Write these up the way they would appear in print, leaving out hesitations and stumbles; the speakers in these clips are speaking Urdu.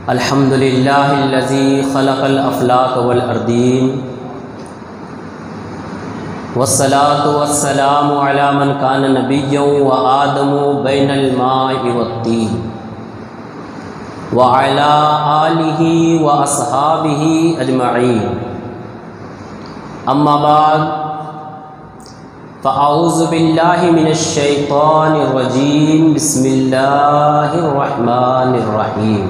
الحمد للہ الذی خلق الافلاک والارضین والصلاة والسلام علی من کان نبیا وآدم بین الماء والطین وعلی آلہ واصحابہ اجمعین، اما بعد فاعوذ باللہ من الشیطان الرجیم، بسم اللہ الرحمن الرحیم۔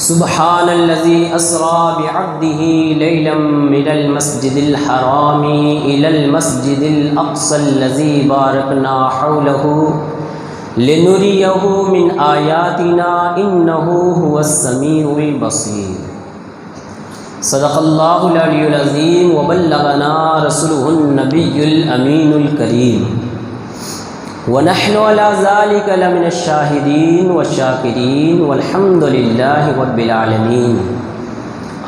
سبحان الذي أسرى بعبده ليلا من المسجد الحرام إلى المسجد الأقصى الذي باركنا حوله لنريه من آياتنا إنه هو السميع البصير۔ صدق الله العلي العظيم وبلغنا رسوله النبي الأمين الكريم، ونحن على ذلك لمن الشاهدين والشاكرين والحمد لله رب العالمين،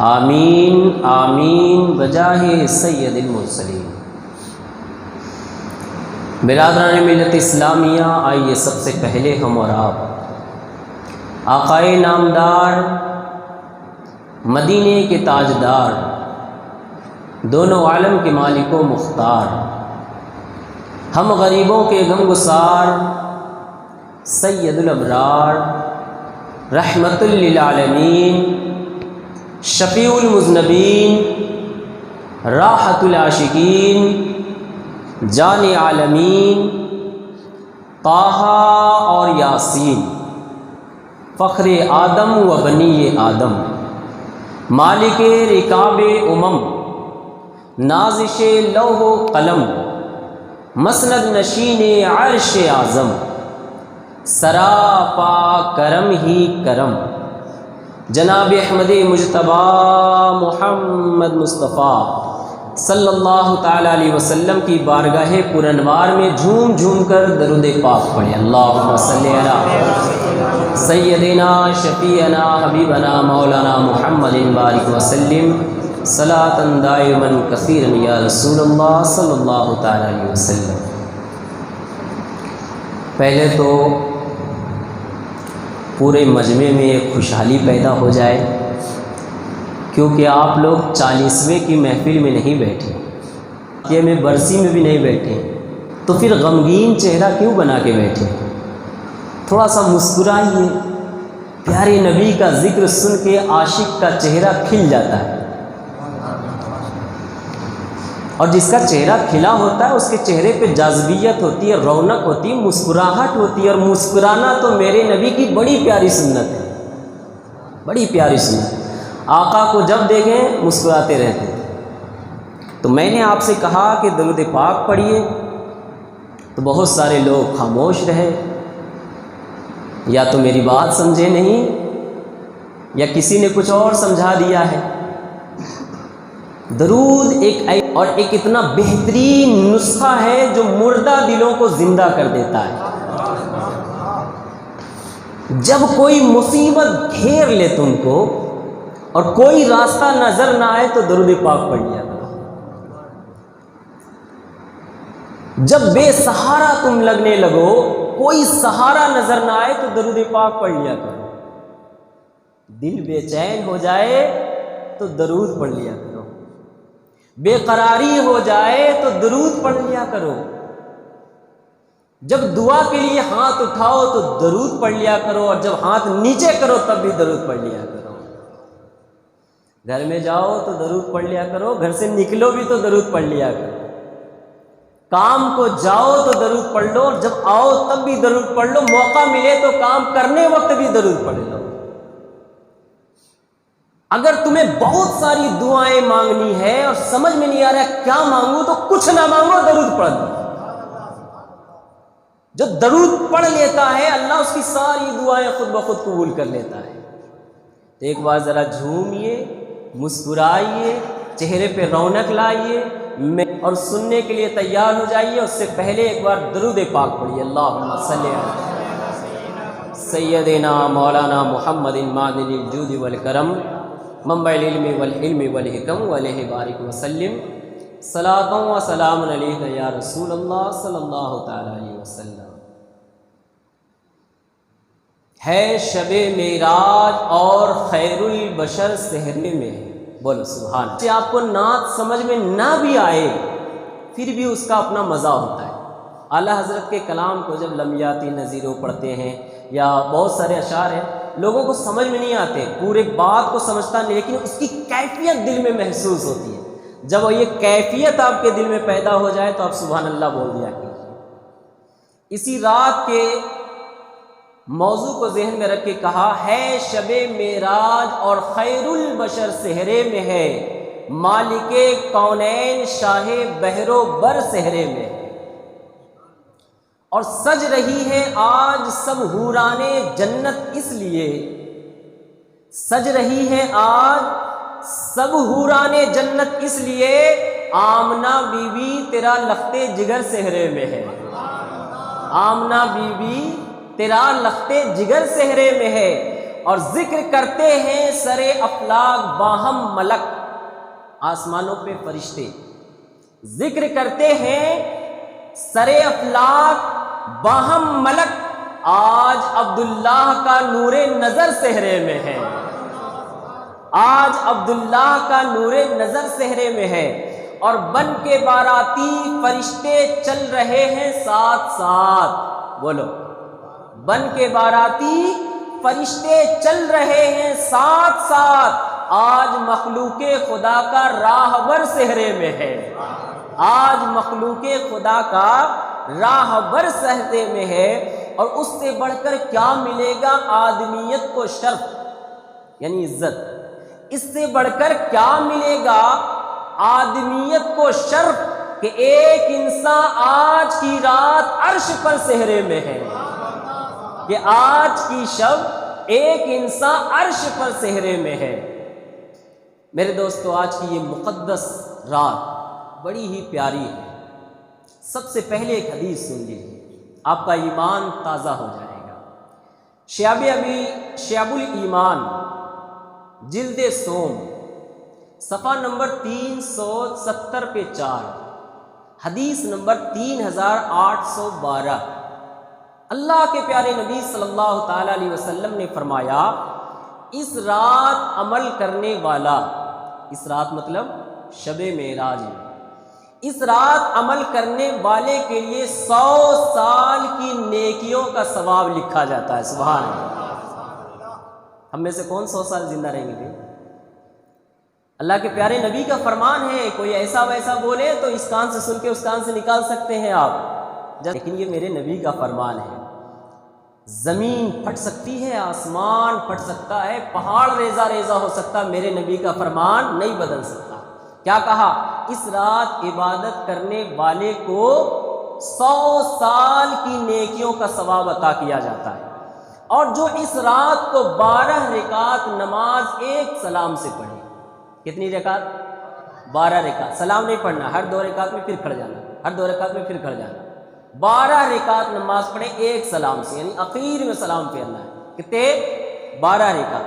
آمین آمین بجاہ سید المرسلین۔ برادران ملت اسلامیہ، آئیے سب سے پہلے ہم اور آپ آقائے نامدار، مدینے کے تاجدار، دونوں عالم کے مالک و مختار، ہم غریبوں کے غمگسار، سید الابرار، رحمت للعالمین، شفیع المذنبین، راحت العاشقین، جان عالمین، طٰہٰ اور یاسین، فخر آدم و بنی آدم، مالک رکاب امم، نازش لوح و قلم، مسند نشین عرش اعظم، سراپا کرم ہی کرم، جناب احمد مجتبیٰ محمد مصطفیٰ صلی اللہ تعالیٰ علیہ وسلم کی بارگاہ پرانوار میں جھوم جھوم کر درود پاک پڑھیں۔ اللہم صلی علی سیدنا شفیعنا حبیبنا مولانا محمد بارک وسلم صلاۃ دائما کثیرا یا رسول اللہ صلی اللہ تعالیٰ علیہ وسلم۔ پہلے تو پورے مجمع میں ایک خوشحالی پیدا ہو جائے، کیونکہ آپ لوگ 40ویں کی محفل میں نہیں بیٹھے، یہ میں برسی میں بھی نہیں بیٹھے، تو پھر غمگین چہرہ کیوں بنا کے بیٹھے؟ تھوڑا سا مسکرائیے، پیارے نبی کا ذکر سن کے عاشق کا چہرہ کھل جاتا ہے، اور جس کا چہرہ کھلا ہوتا ہے اس کے چہرے پہ جاذبیت ہوتی ہے، رونق ہوتی ہے، مسکراہٹ ہوتی ہے، اور مسکرانا تو میرے نبی کی بڑی پیاری سنت ہے، بڑی پیاری سنت۔ آقا کو جب دیکھیں مسکراتے رہتے تھے۔ تو میں نے آپ سے کہا کہ درود پاک پڑھیے، تو بہت سارے لوگ خاموش رہے، یا تو میری بات سمجھے نہیں، یا کسی نے کچھ اور سمجھا دیا ہے۔ درود اور ایک اتنا بہترین نسخہ ہے جو مردہ دلوں کو زندہ کر دیتا ہے۔ جب کوئی مصیبت گھیر لے تم کو اور کوئی راستہ نظر نہ آئے تو درود پاک پڑھ لیا کرو۔ جب بے سہارا تم لگنے لگو، کوئی سہارا نظر نہ آئے تو درود پاک پڑھ لیا کرو۔ دل بے چین ہو جائے تو درود پڑھ لیا کرو، بے قراری ہو جائے تو درود پڑھ لیا کرو، جب دعا کے لیے ہاتھ اٹھاؤ تو درود پڑھ لیا کرو، اور جب ہاتھ نیچے کرو تب بھی درود پڑھ لیا کرو۔ گھر میں جاؤ تو درود پڑھ لیا کرو، گھر سے نکلو بھی تو درود پڑھ لیا کرو، کام کو جاؤ تو درود پڑھ لو، اور جب آؤ تب بھی درود پڑھ لو، موقع ملے تو کام کرنے وقت بھی درود پڑھ لو۔ اگر تمہیں بہت ساری دعائیں مانگنی ہے اور سمجھ میں نہیں آ رہا ہے کیا مانگوں، تو کچھ نہ مانگو، درود پڑھ لو۔ جو درود پڑھ لیتا ہے اللہ اس کی ساری دعائیں خود بخود قبول کر لیتا ہے۔ تو ایک بار ذرا جھومیے، مسکرائیے، چہرے پہ رونق لائیے، اور سننے کے لیے تیار ہو جائیے۔ اس سے پہلے ایک بار درود پاک پڑھیے۔ اللہم صلی علی سیدنا مولانا محمد معدن الجود والکرم، منبع العلم والحلم والحکم، وعلیہ بارک وسلم۔ صلاۃ و سلام علیک یا رسول اللہ صلی اللہ تعالی علیہ وسلم۔ ہے شب معراج اور خیر البشر سحرے میں ہے۔ بولو سبحان اللہ۔ آپ کو نعت سمجھ میں نہ بھی آئے پھر بھی اس کا اپنا مزہ ہوتا ہے۔ اعلیٰ حضرت کے کلام کو جب لمیاتی نظیروں پڑھتے ہیں یا بہت سارے اشعار ہیں، لوگوں کو سمجھ میں نہیں آتے، پورے بات کو سمجھتا نہیں، لیکن اس کی کیفیت دل میں محسوس ہوتی ہے۔ جب یہ کیفیت آپ کے دل میں پیدا ہو جائے تو آپ سبحان اللہ بول دیا کیجیے۔ اسی رات کے موضوع کو ذہن میں رکھ کے کہا ہے شب معراج اور خیر البشر سحرے میں ہے، مالک کونین شاہ بحر و بر سحرے میں ہے، اور سج رہی ہے آج سب حوران جنت اس لیے، سج رہی ہے آج سب حوران جنت اس لیے، آمنہ بی بی تیرا لخت جگر سحرے میں ہے، آمنہ بی بی تیرا لخت جگر سحرے میں ہے، اور ذکر کرتے ہیں سرے افلاک باہم ملک، آسمانوں پہ فرشتے ذکر کرتے ہیں سرے افلاک باہم ملک، آج عبداللہ کا نور نظر سحرے میں ہے، آج عبداللہ کا نور نظر سحرے میں ہے، اور بن کے باراتی فرشتے چل رہے ہیں ساتھ ساتھ۔ بولو، بن کے باراتی فرشتے چل رہے ہیں ساتھ ساتھ، آج مخلوق خدا کا راہبر سحرے میں ہے، آج مخلوق خدا کا راہبر سحرے میں ہے، اور اس سے بڑھ کر کیا ملے گا آدمیت کو شرف یعنی عزت، اس سے بڑھ کر کیا ملے گا آدمیت کو شرف کہ ایک انسان آج کی رات عرش پر سحرے میں ہے، کہ آج کی شب ایک انسان عرش پر سحرے میں ہے۔ میرے دوستو، آج کی یہ مقدس رات بڑی ہی پیاری ہے۔ سب سے پہلے ایک حدیث سن لیجیے، آپ کا ایمان تازہ ہو جائے گا۔ شعب الایمان جلد سوم صفحہ نمبر 370 پہ 4، حدیث نمبر 3812، اللہ کے پیارے نبی صلی اللہ تعالی علیہ وسلم نے فرمایا، اس رات عمل کرنے والا، اس رات مطلب شب معراج میں، اس رات عمل کرنے والے کے لیے 100 سال کی نیکیوں کا ثواب لکھا جاتا ہے۔ سبحان اللہ۔ ہم میں سے کون 100 سال زندہ رہیں گے؟ اللہ کے پیارے نبی کا فرمان ہے، کوئی ایسا ویسا بولے تو اس کان سے سن کے اس کان سے نکال سکتے ہیں آپ، لیکن یہ میرے نبی کا فرمان ہے۔ زمین پھٹ سکتی ہے، آسمان پھٹ سکتا ہے، پہاڑ ریزہ ریزہ ہو سکتا، میرے نبی کا فرمان نہیں بدل سکتا۔ کیا کہا؟ اس رات عبادت کرنے والے کو 100 سال کی نیکیوں کا ثواب عطا کیا جاتا ہے، اور جو اس رات کو 12 رکعت نماز ایک سلام سے پڑھے۔ کتنی رکعت؟ 12 رکعت۔ سلام نہیں پڑھنا، ہر 2 رکعت میں پھر کھڑ جانا، ہر 2 رکعت میں پھر کھڑ جانا۔ 12 رکعت نماز پڑھے ایک سلام سے، یعنی اخیر میں سلام پھیرنا ہے۔ کتنے؟ 12 رکعت۔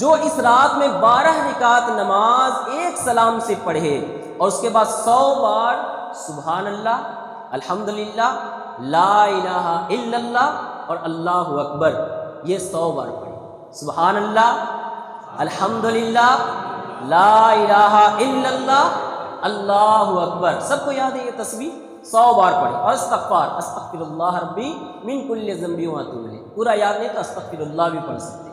جو اس رات میں 12 رکعت نماز ایک سلام سے پڑھے اور اس کے بعد 100 بار سبحان اللہ، الحمدللہ، لا الہ الا اللہ اور اللہ اکبر، یہ 100 بار پڑھے۔ سبحان اللہ، الحمدللہ، لا الہ الا اللہ، اللہ اکبر، سب کو یاد ہے یہ تسبیح؟ 100 بار پڑھے، اور استغفار، استغفر اللہ ربی من کل ذنب واتوب الیہ، پورا یاد نہیں تو استغفر اللہ بھی پڑھ سکتے۔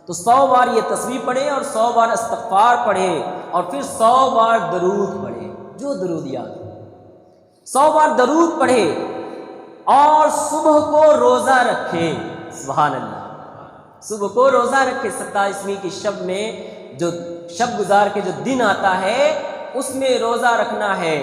تو 100 بار یہ تسبیح پڑھے اور 100 بار استغفار پڑھے، اور پھر 100 بار درود پڑھے، جو درود یاد ہو 100 بار درود پڑھے، اور صبح کو روزہ رکھے۔ سبحان اللہ، صبح کو روزہ رکھے۔ 27ویں کی شب میں جو شب گزار کے جو دن آتا ہے اس میں روزہ رکھنا ہے۔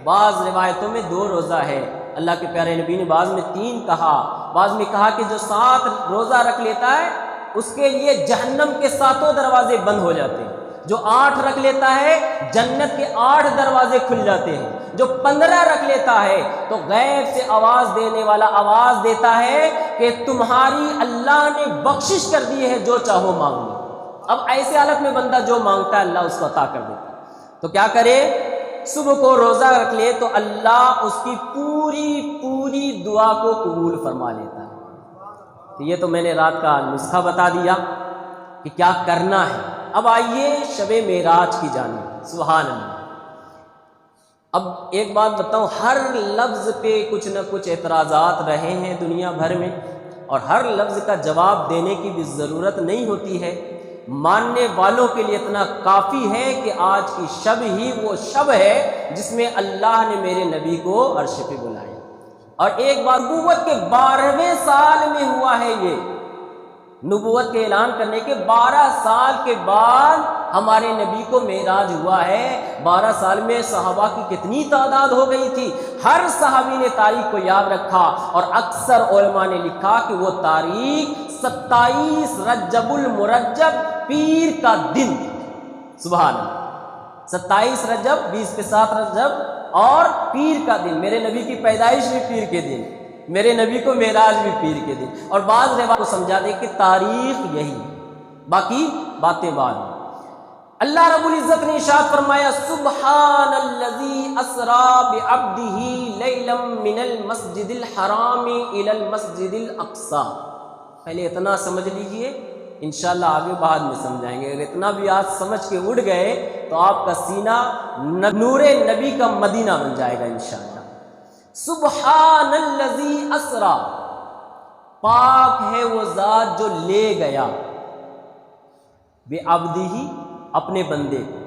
بعض روایتوں میں 2 روزہ ہے، اللہ کے پیارے نبی نے بعض میں 3 کہا، بعض میں کہا کہ جو 7 روزہ رکھ لیتا ہے اس کے لیے جہنم کے 7 دروازے بند ہو جاتے ہیں، جو 8 رکھ لیتا ہے جنت کے 8 دروازے کھل جاتے ہیں، جو 15 رکھ لیتا ہے تو غیب سے آواز دینے والا آواز دیتا ہے کہ تمہاری اللہ نے بخشش کر دی ہے، جو چاہو مانگ لو۔ اب ایسے حالت میں بندہ جو مانگتا ہے اللہ اس کو عطا کر دیتا ہے۔ تو کیا کرے؟ صبح کو روزہ رکھ لے تو اللہ اس کی پوری دعا کو قبول فرما لیتا ہے۔ تو یہ تو میں نے رات کا نسخہ بتا دیا کہ کیا کرنا ہے۔ اب آئیے شب معراج کی جانب، سبحان اللہ۔ اب ایک بات بتاؤں، ہر لفظ پہ کچھ نہ کچھ اعتراضات رہے ہیں دنیا بھر میں، اور ہر لفظ کا جواب دینے کی بھی ضرورت نہیں ہوتی ہے۔ ماننے والوں کے لیے اتنا کافی ہے کہ آج کی شب ہی وہ شب ہے جس میں اللہ نے میرے نبی کو عرش پہ بلایا، اور ایک بار نبوت کے 12ویں سال میں ہوا ہے یہ، نبوت کے اعلان کرنے کے 12 سال کے بعد ہمارے نبی کو معراج ہوا ہے۔ 12 سال میں صحابہ کی کتنی تعداد ہو گئی تھی، ہر صحابی نے تاریخ کو یاد رکھا، اور اکثر علماء نے لکھا کہ وہ تاریخ 27 رجب المرجب پیر کا دن، سبحان اللہ، 27 رجب، 20 کے ساتھ رجب اور پیر کا دن، میرے نبی کی پیدائش بھی پیر کے دن، میرے نبی کو معراج بھی پیر کے دن، اور بعض روایات کو سمجھا دے کہ تاریخ یہی، باقی باتیں بعد میں۔ اللہ رب العزت نے ارشاد فرمایا، سبحان الذی اسری بعبدہ لیلا من المسجد الحرام الی المسجد الاقصی۔ پہلے اتنا سمجھ لیجئے، انشاءاللہ آگے بعد میں سمجھائیں گے۔ اگر اتنا بھی آج سمجھ کے اڑ گئے تو آپ کا سینہ نور نبی کا مدینہ بن جائے گا انشاءاللہ۔ سبحان الذی اسری، پاک ہے وہ ذات جو لے گیا، بعبدہ، اپنے بندے کو۔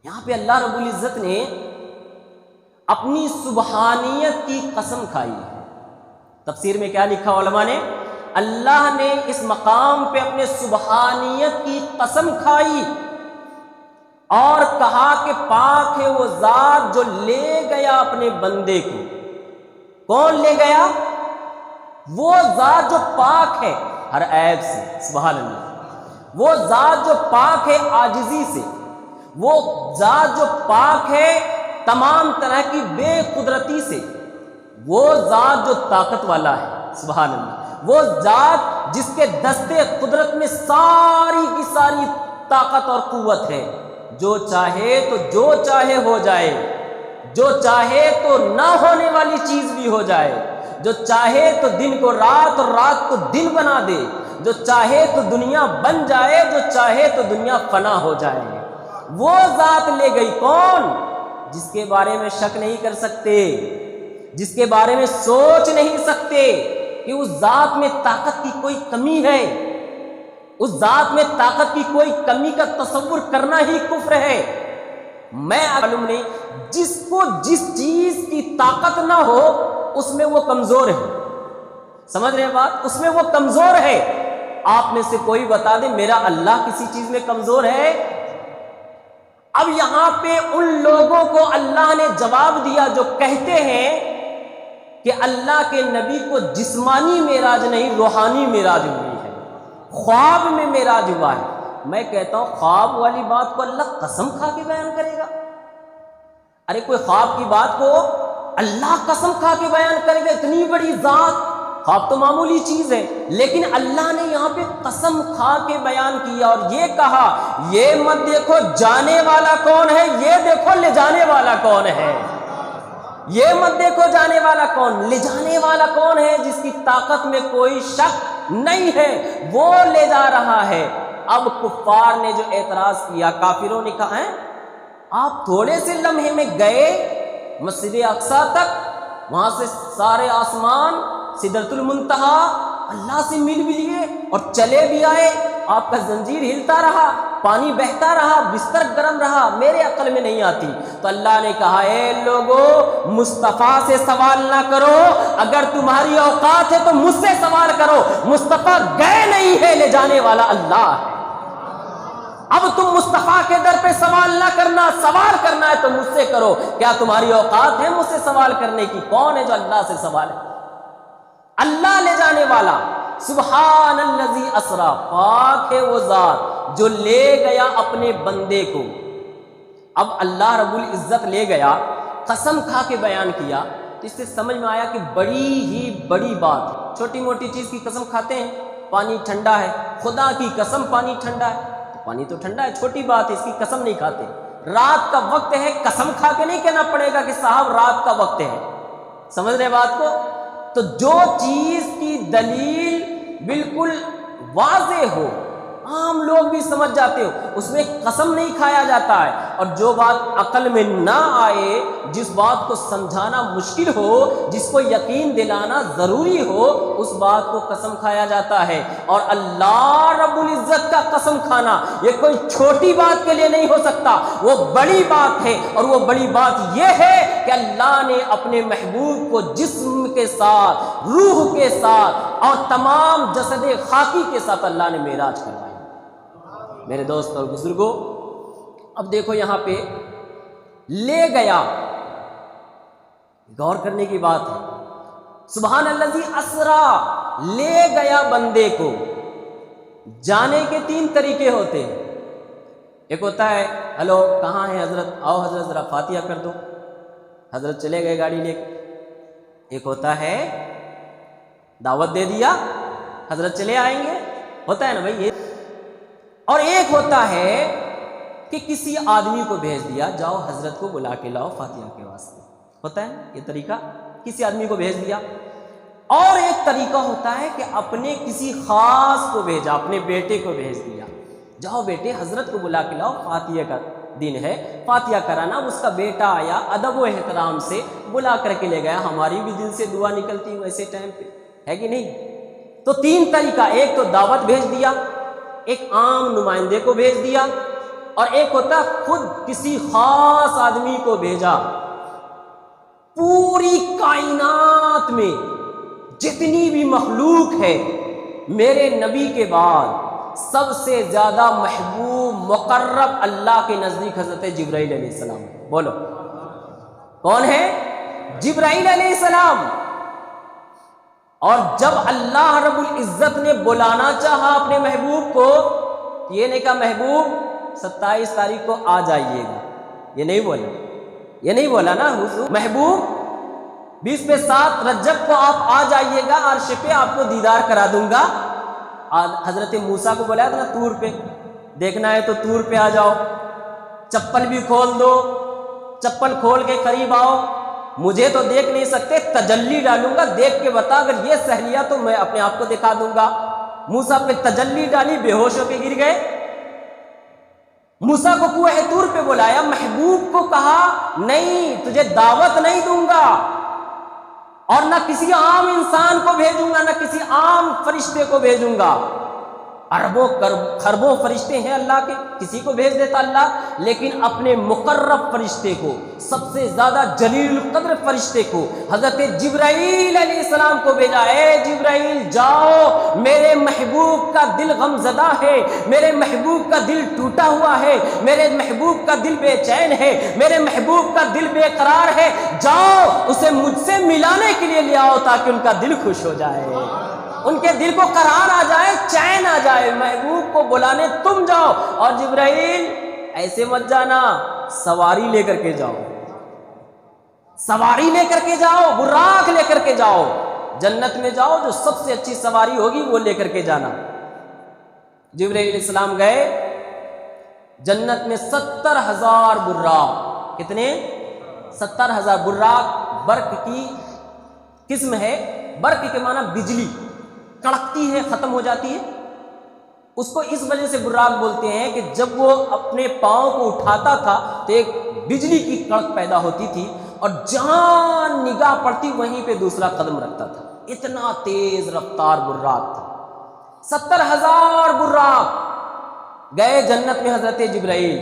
یہاں پہ اللہ رب العزت نے اپنی سبحانیت کی قسم کھائی ہے۔ تفسیر میں کیا لکھا علماء نے؟ اللہ نے اس مقام پہ اپنے سبحانیت کی قسم کھائی اور کہا کہ پاک ہے وہ ذات جو لے گیا اپنے بندے کو۔ کون لے گیا؟ وہ ذات جو پاک ہے ہر عیب سے، سبحان اللہ، وہ ذات جو پاک ہے عاجزی سے، وہ ذات جو پاک ہے تمام طرح کی بے قدرتی سے، وہ ذات جو طاقت والا ہے، سبحان اللہ، وہ ذات جس کے دستے قدرت میں ساری کی ساری طاقت اور قوت ہے، جو چاہے تو جو چاہے ہو جائے، جو چاہے تو نہ ہونے والی چیز بھی ہو جائے، جو چاہے تو دن کو رات اور رات کو دن بنا دے، جو چاہے تو دنیا بن جائے، جو چاہے تو دنیا فنا ہو جائے۔ وہ ذات لے گئی، کون؟ جس کے بارے میں شک نہیں کر سکتے، جس کے بارے میں سوچ نہیں سکتے کہ اس ذات میں طاقت کی کوئی کمی ہے، اس ذات میں طاقت کی کوئی کمی کا تصور کرنا ہی کفر ہے۔ میں معلوم نہیں، جس کو جس چیز کی طاقت نہ ہو اس میں وہ کمزور ہے، سمجھ رہے ہیں بات؟ اس میں وہ کمزور ہے۔ آپ میں سے کوئی بتا دے میرا اللہ کسی چیز میں کمزور ہے؟ اب یہاں پہ ان لوگوں کو اللہ نے جواب دیا جو کہتے ہیں کہ اللہ کے نبی کو جسمانی معراج نہیں، روحانی معراج ہوئی ہے، خواب میں معراج ہوا ہے۔ میں کہتا ہوں خواب والی بات کو اللہ قسم کھا کے بیان کرے گا؟ ارے کوئی خواب کی بات کو اللہ قسم کھا کے بیان کرے گا؟ اتنی بڑی ذات، خواب تو معمولی چیز ہے، لیکن اللہ نے یہاں پہ قسم کھا کے بیان کیا اور یہ کہا، یہ مت دیکھو جانے والا کون ہے، یہ دیکھو لے جانے والا کون ہے۔ یہ مت دیکھو جانے والا کون، لے جانے والا کون ہے، جس کی طاقت میں کوئی شک نہیں ہے، وہ لے جا رہا ہے۔ اب کفار نے جو اعتراض کیا، کافروں نے کہا ہے آپ تھوڑے سے لمحے میں گئے مسجد اقصی تک، وہاں سے سارے آسمان، سدرۃ المنتہا، اللہ سے مل بھی لیے اور چلے بھی آئے، آپ کا زنجیر ہلتا رہا، پانی بہتا رہا، بستر گرم رہا، میرے عقل میں نہیں آتی۔ تو اللہ نے کہا اے لوگو، مصطفیٰ سے سوال نہ کرو، اگر تمہاری اوقات ہے تو مجھ سے سوال کرو، مصطفیٰ گئے نہیں ہے، لے جانے والا اللہ ہے۔ اب تم مصطفیٰ کے در پہ سوال نہ کرنا، سوال کرنا ہے تو مجھ سے کرو، کیا تمہاری اوقات ہے مجھ سے سوال کرنے کی؟ کون ہے جو اللہ سے سوال ہے؟ اللہ لے جانے والا، سبحان الذی اسری، پاک ہے وہ ذات جو لے گیا اپنے بندے کو۔ اب اللہ رب العزت لے گیا، قسم کھا کے بیان کیا، تو اس سے سمجھ میں آیا کہ بڑی ہی بڑی بات ہے۔ چھوٹی موٹی چیز کی قسم کھاتے ہیں، پانی ٹھنڈا ہے، خدا کی قسم پانی ٹھنڈا ہے، تو پانی تو ٹھنڈا ہے، چھوٹی بات ہے، اس کی قسم نہیں کھاتے۔ رات کا وقت ہے، قسم کھا کے نہیں کہنا پڑے گا کہ صاحب رات کا وقت ہے، سمجھ رہے بات کو؟ تو جو چیز کی دلیل بالکل واضح ہو، عام لوگ بھی سمجھ جاتے ہو، اس میں قسم نہیں کھایا جاتا ہے، اور جو بات عقل میں نہ آئے، جس بات کو سمجھانا مشکل ہو، جس کو یقین دلانا ضروری ہو، اس بات کو قسم کھایا جاتا ہے۔ اور اللہ رب العزت کا قسم کھانا یہ کوئی چھوٹی بات کے لیے نہیں ہو سکتا، وہ بڑی بات ہے، اور وہ بڑی بات یہ ہے کہ اللہ نے اپنے محبوب کو جسم کے ساتھ، روح کے ساتھ اور تمام جسد خاکی کے ساتھ اللہ نے معراج کروایا۔ میرے دوست اور بزرگوں، اب دیکھو یہاں پہ لے گیا، غور کرنے کی بات ہے۔ سبحان الذی اسرا، لے گیا بندے کو۔ جانے کے 3 طریقے ہوتے ہیں۔ ایک ہوتا ہے ہلو کہاں ہے حضرت، آؤ حضرت ذرا فاتحہ کر دو، حضرت چلے گئے گاڑی لے کے۔ ایک ہوتا ہے دعوت دے دیا، حضرت چلے آئیں گے، ہوتا ہے نا بھائی یہ۔ اور ایک ہوتا ہے کہ کسی آدمی کو بھیج دیا، جاؤ حضرت کو بلا کے لاؤ فاتحہ کے واسطے، ہوتا ہے یہ طریقہ، کسی آدمی کو بھیج دیا۔ اور ایک طریقہ ہوتا ہے کہ اپنے کسی خاص کو بھیجا، اپنے بیٹے کو بھیج دیا، جاؤ بیٹے حضرت کو بلا کے لاؤ، فاتحہ کا دن ہے، فاتحہ کرانا۔ اس کا بیٹا آیا، ادب و احترام سے بلا کر کے لے گیا۔ ہماری بھی دل سے دعا نکلتی ویسے ٹائم پہ، ہے کہ نہیں؟ تو 3 طریقہ، ایک تو دعوت بھیج دیا، ایک عام نمائندے کو بھیج دیا، اور ایک ہوتا خود کسی خاص آدمی کو بھیجا۔ پوری کائنات میں جتنی بھی مخلوق ہے، میرے نبی کے بعد سب سے زیادہ محبوب مقرب اللہ کے نزدیک حضرت جبرائیل علیہ السلام ہے۔ بولو کون ہے؟ جبرائیل علیہ السلام۔ اور جب اللہ رب العزت نے بلانا چاہا اپنے محبوب کو، یہ نہیں کہا محبوب 27 تاریخ کو آ جائیے گا، یہ نہیں بولا، یہ نہیں بولا نا حضور محبوب 20/7 رجب کو آپ آ جائیے گا، عرش پہ آپ کو دیدار کرا دوں گا۔ حضرت موسیٰ کو بلایا تھا نا طور پہ، دیکھنا ہے تو طور پہ آ جاؤ، چپل بھی کھول دو، چپل کھول کے قریب آؤ، مجھے تو دیکھ نہیں سکتے، تجلی ڈالوں گا، دیکھ کے بتا، اگر یہ سہلیا تو میں اپنے آپ کو دکھا دوں گا۔ موسیٰ پہ تجلی ڈالی، بے ہوش ہو کے گر گئے۔ موسیٰ کو کوہ طور پہ بلایا، محبوب کو کہا نہیں تجھے دعوت نہیں دوں گا، اور نہ کسی عام انسان کو بھیجوں گا، نہ کسی عام فرشتے کو بھیجوں گا۔ اربوں خربوں فرشتے ہیں اللہ کے، کسی کو بھیج دیتا اللہ، لیکن اپنے مقرب فرشتے کو، سب سے زیادہ جلیل القدر فرشتے کو، حضرت جبرائیل علیہ السلام کو بھیجا۔ اے جبرائیل جاؤ، میرے محبوب کا دل غم زدہ ہے، میرے محبوب کا دل ٹوٹا ہوا ہے، میرے محبوب کا دل بے چین ہے، میرے محبوب کا دل بے قرار ہے، جاؤ اسے مجھ سے ملانے کے لیے لے آؤ تاکہ ان کا دل خوش ہو جائے، ان کے دل کو قرار آ جائے، چین آ جائے۔ محبوب کو بلانے تم جاؤ، اور جبرائیل ایسے مت جانا، سواری لے کر کے جاؤ، سواری لے کر کے جاؤ، براق لے کر کے جاؤ، جنت میں جاؤ جو سب سے اچھی سواری ہوگی وہ لے کر کے جانا۔ جبرائیل علیہ السلام گئے، جنت میں 70,000 براق، کتنے؟ 70,000 براق برق کی قسم ہے، برق کے معنی بجلی، کڑکتی ہے ختم ہو جاتی ہے، اس کو اس وجہ سے براق بولتے ہیں کہ جب وہ اپنے پاؤں کو اٹھاتا تھا تو ایک بجلی کی کڑک پیدا ہوتی تھی، اور جہاں نگاہ پڑتی وہیں پہ دوسرا قدم رکھتا تھا، اتنا تیز رفتار براق تھا۔ 70,000 براق گئے جنت میں، حضرت جبرائیل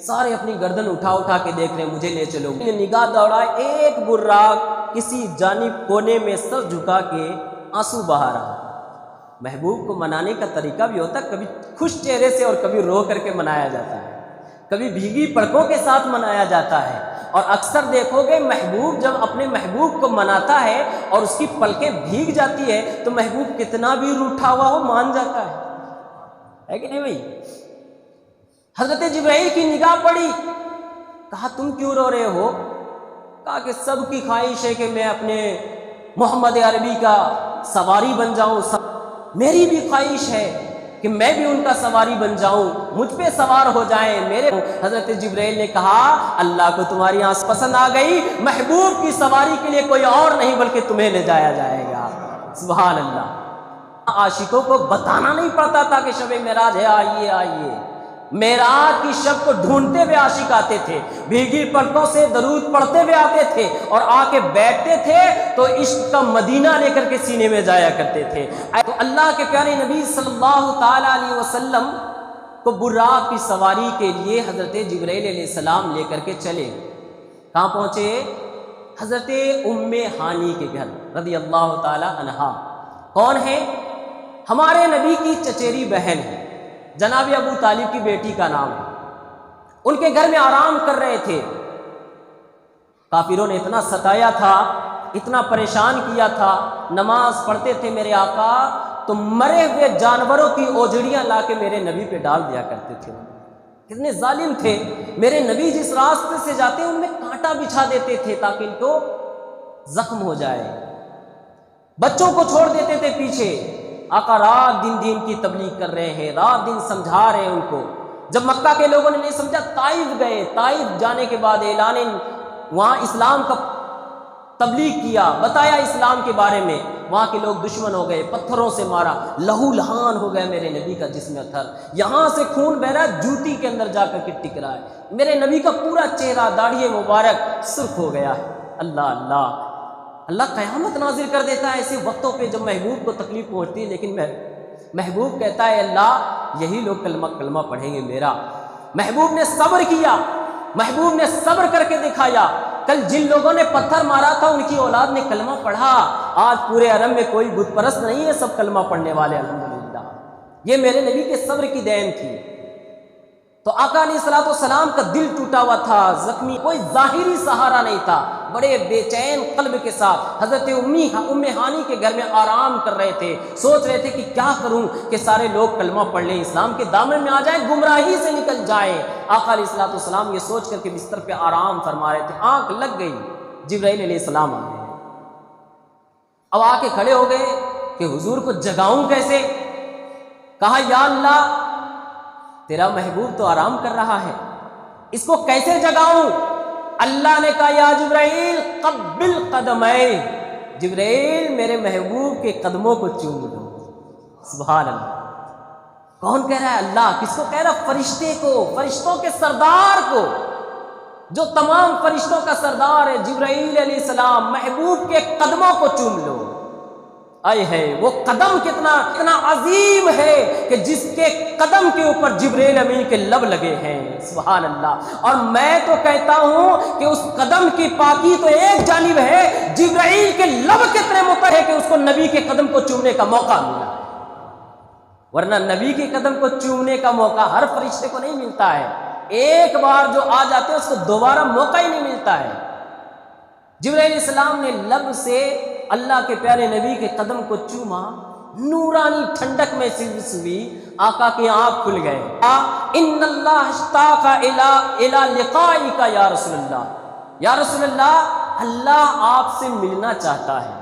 سارے اپنی گردن اٹھا اٹھا کے دیکھ رہے ہیں، مجھے لے چلو۔ نگاہ دوڑائے، ایک براق کسی جانب کونے میں سر جھکا کے آنسو بہا رہا۔ محبوب کو منانے کا طریقہ بھی ہوتا ہے، کبھی خوش چہرے سے اور کبھی رو کر کے منایا جاتا ہے، کبھی بھیگی پلکوں کے ساتھ منایا جاتا ہے۔ اور اکثر دیکھو گے محبوب جب اپنے محبوب کو مناتا ہے اور اس کی پلکیں بھیگ جاتی ہے تو محبوب کتنا بھی روٹھا ہوا ہو مان جاتا ہے کہ نہیں بھائی؟ حضرت جبرائیل کی نگاہ پڑی، کہا تم کیوں رو رہے ہو؟ کہا کہ سب کی خواہش ہے کہ میں اپنے محمد عربی کا سواری بن جاؤں، میری بھی خواہش ہے کہ میں بھی ان کا سواری بن جاؤں، مجھ پہ سوار ہو جائیں میرے۔ حضرت جبرائیل نے کہا اللہ کو تمہاری آنکھ پسند آ گئی، محبوب کی سواری کے لیے کوئی اور نہیں بلکہ تمہیں لے جایا جائے سبحان اللہ، عاشقوں کو بتانا نہیں پڑتا تھا کہ شب معراج ہے، آئیے آئیے۔ معراج کی شب کو ڈھونڈتے ہوئے عاشق آتے تھے، بھیگی پلکوں سے درود پڑھتے ہوئے آتے تھے، اور آ کے بیٹھتے تھے تو عشق کا مدینہ لے کر کے سینے میں جایا کرتے تھے۔ تو اللہ کے پیارے نبی صلی اللہ تعالی علیہ وسلم کو براق کی سواری کے لیے حضرت جبرائیل علیہ السلام لے کر کے چلے۔ کہاں پہنچے؟ حضرت ام ہانی کے گھر رضی اللہ تعالی عنہا۔ کون ہے؟ ہمارے نبی کی چچیری بہن ہے، جناب ابو طالب کی بیٹی کا نام ہے۔ ان کے گھر میں آرام کر رہے تھے۔ کافروں نے اتنا ستایا تھا، اتنا پریشان کیا تھا، نماز پڑھتے تھے میرے آقا تو مرے ہوئے جانوروں کی اوجڑیاں لا کے میرے نبی پہ ڈال دیا کرتے تھے۔ کتنے ظالم تھے، میرے نبی جس راستے سے جاتے ان میں کانٹا بچھا دیتے تھے تاکہ ان کو زخم ہو جائے، بچوں کو چھوڑ دیتے تھے پیچھے۔ آقا رات دن دین کی تبلیغ کر رہے ہیں، رات دن سمجھا رہے ہیں ان کو۔ جب مکہ کے لوگوں نے نہیں سمجھا، طائف گئے، طائف جانے کے بعد اعلان وہاں اسلام کا تبلیغ کیا، بتایا اسلام کے بارے میں۔ وہاں کے لوگ دشمن ہو گئے، پتھروں سے مارا، لہو لہان ہو گیا میرے نبی کا جسم اتھر، یہاں سے خون بہ رہا ہے، جوتی کے اندر جا کر کے ٹک رہا ہے۔ میرے نبی کا پورا چہرہ، داڑھی مبارک سرخ ہو گیا ہے۔ اللہ اللہ، اللہ قیامت نازل کر دیتا ہے ایسے وقتوں پہ جب محبوب کو تکلیف پہنچتی ہے، لیکن محبوب کہتا ہے اللہ یہی لوگ کلمہ پڑھیں گے میرا۔ محبوب نے صبر کیا، محبوب نے صبر کر کے دکھایا۔ کل جن لوگوں نے پتھر مارا تھا ان کی اولاد نے کلمہ پڑھا، آج پورے عرب میں کوئی بت پرست نہیں ہے، سب کلمہ پڑھنے والے الحمدللہ۔ یہ میرے نبی کے صبر کی دین تھی۔ تو آقا علیہ الصلوۃ والسلام کا دل ٹوٹا ہوا تھا، زخمی، کوئی ظاہری سہارا نہیں تھا۔ بڑے بے چین قلب کے ساتھ حضرت ام ہانی کے گھر میں آرام کر رہے تھے، سوچ رہے تھے کہ کیا کروں کہ سارے لوگ کلمہ پڑھ لیں، اسلام کے دامن میں آ جائیں، گمراہی سے نکل جائیں۔ آقا علیہ الصلوۃ والسلام یہ سوچ کر کے بستر پہ آرام فرما رہے تھے، آنکھ لگ گئی، جبرائیل علیہ السلام آ گئے۔ اب آ کے کھڑے ہو گئے کہ حضور کو جگاؤں کیسے؟ کہا یا اللہ تیرا محبوب تو آرام کر رہا ہے، اس کو کیسے جگاؤں؟ اللہ نے کہا یا جبرائیل قبل قدمے، جبرائیل میرے محبوب کے قدموں کو چوم لو۔ سبحان اللہ، کون کہہ رہا ہے؟ اللہ۔ کس کو کہہ رہا؟ فرشتے کو، فرشتوں کے سردار کو، جو تمام فرشتوں کا سردار ہے جبرائیل علیہ السلام، محبوب کے قدموں کو چوم لو۔ آئے ہے وہ قدم کتنا عظیم ہے کہ جس کے قدم کے اوپر جبرائیل امین کے لب لگے ہیں۔ سبحان اللہ۔ اور میں تو کہتا ہوں کہ اس قدم کی پاکی تو ایک جانب ہے، جبرائیل کے لب کتنے مطہر ہے کہ اس کو نبی کے قدم کو چومنے کا موقع ملا، ورنہ نبی کے قدم کو چومنے کا موقع ہر فرشتے کو نہیں ملتا ہے، ایک بار جو آ جاتے ہیں اس کو دوبارہ موقع ہی نہیں ملتا ہے۔ جبرائیل علیہ السلام نے لب سے اللہ کے پیارے نبی کے قدم کو چوما، نورانی ٹھنڈک میں ہوئی، آقا کی آنکھ کھل گئے۔ ان اللہ اشتاق الی لقائک یا رسول اللہ، یا رسول اللہ اللہ آپ سے ملنا چاہتا ہے۔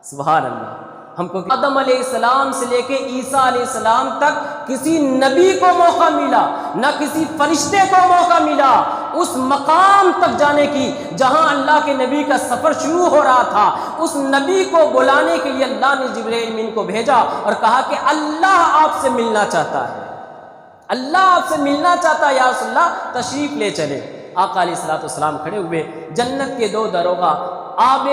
سبحان اللہ۔ ہم کو آدم علیہ السلام سے لے کے عیسیٰ علیہ السلام تک کسی نبی کو موقع ملا، نہ کسی فرشتے کو موقع ملا اس مقام تک جانے کی جہاں اللہ کے نبی کا سفر شروع ہو رہا تھا۔ اس نبی کو بلانے کے لیے اللہ نے جبرائیل امین کو بھیجا اور کہا کہ اللہ آپ سے ملنا چاہتا ہے، اللہ آپ سے ملنا چاہتا ہے یا رسول اللہ، تشریف لے چلے۔ آقا علیہ الصلوۃ والسلام کھڑے ہوئے، جنت کے دو دروگا آب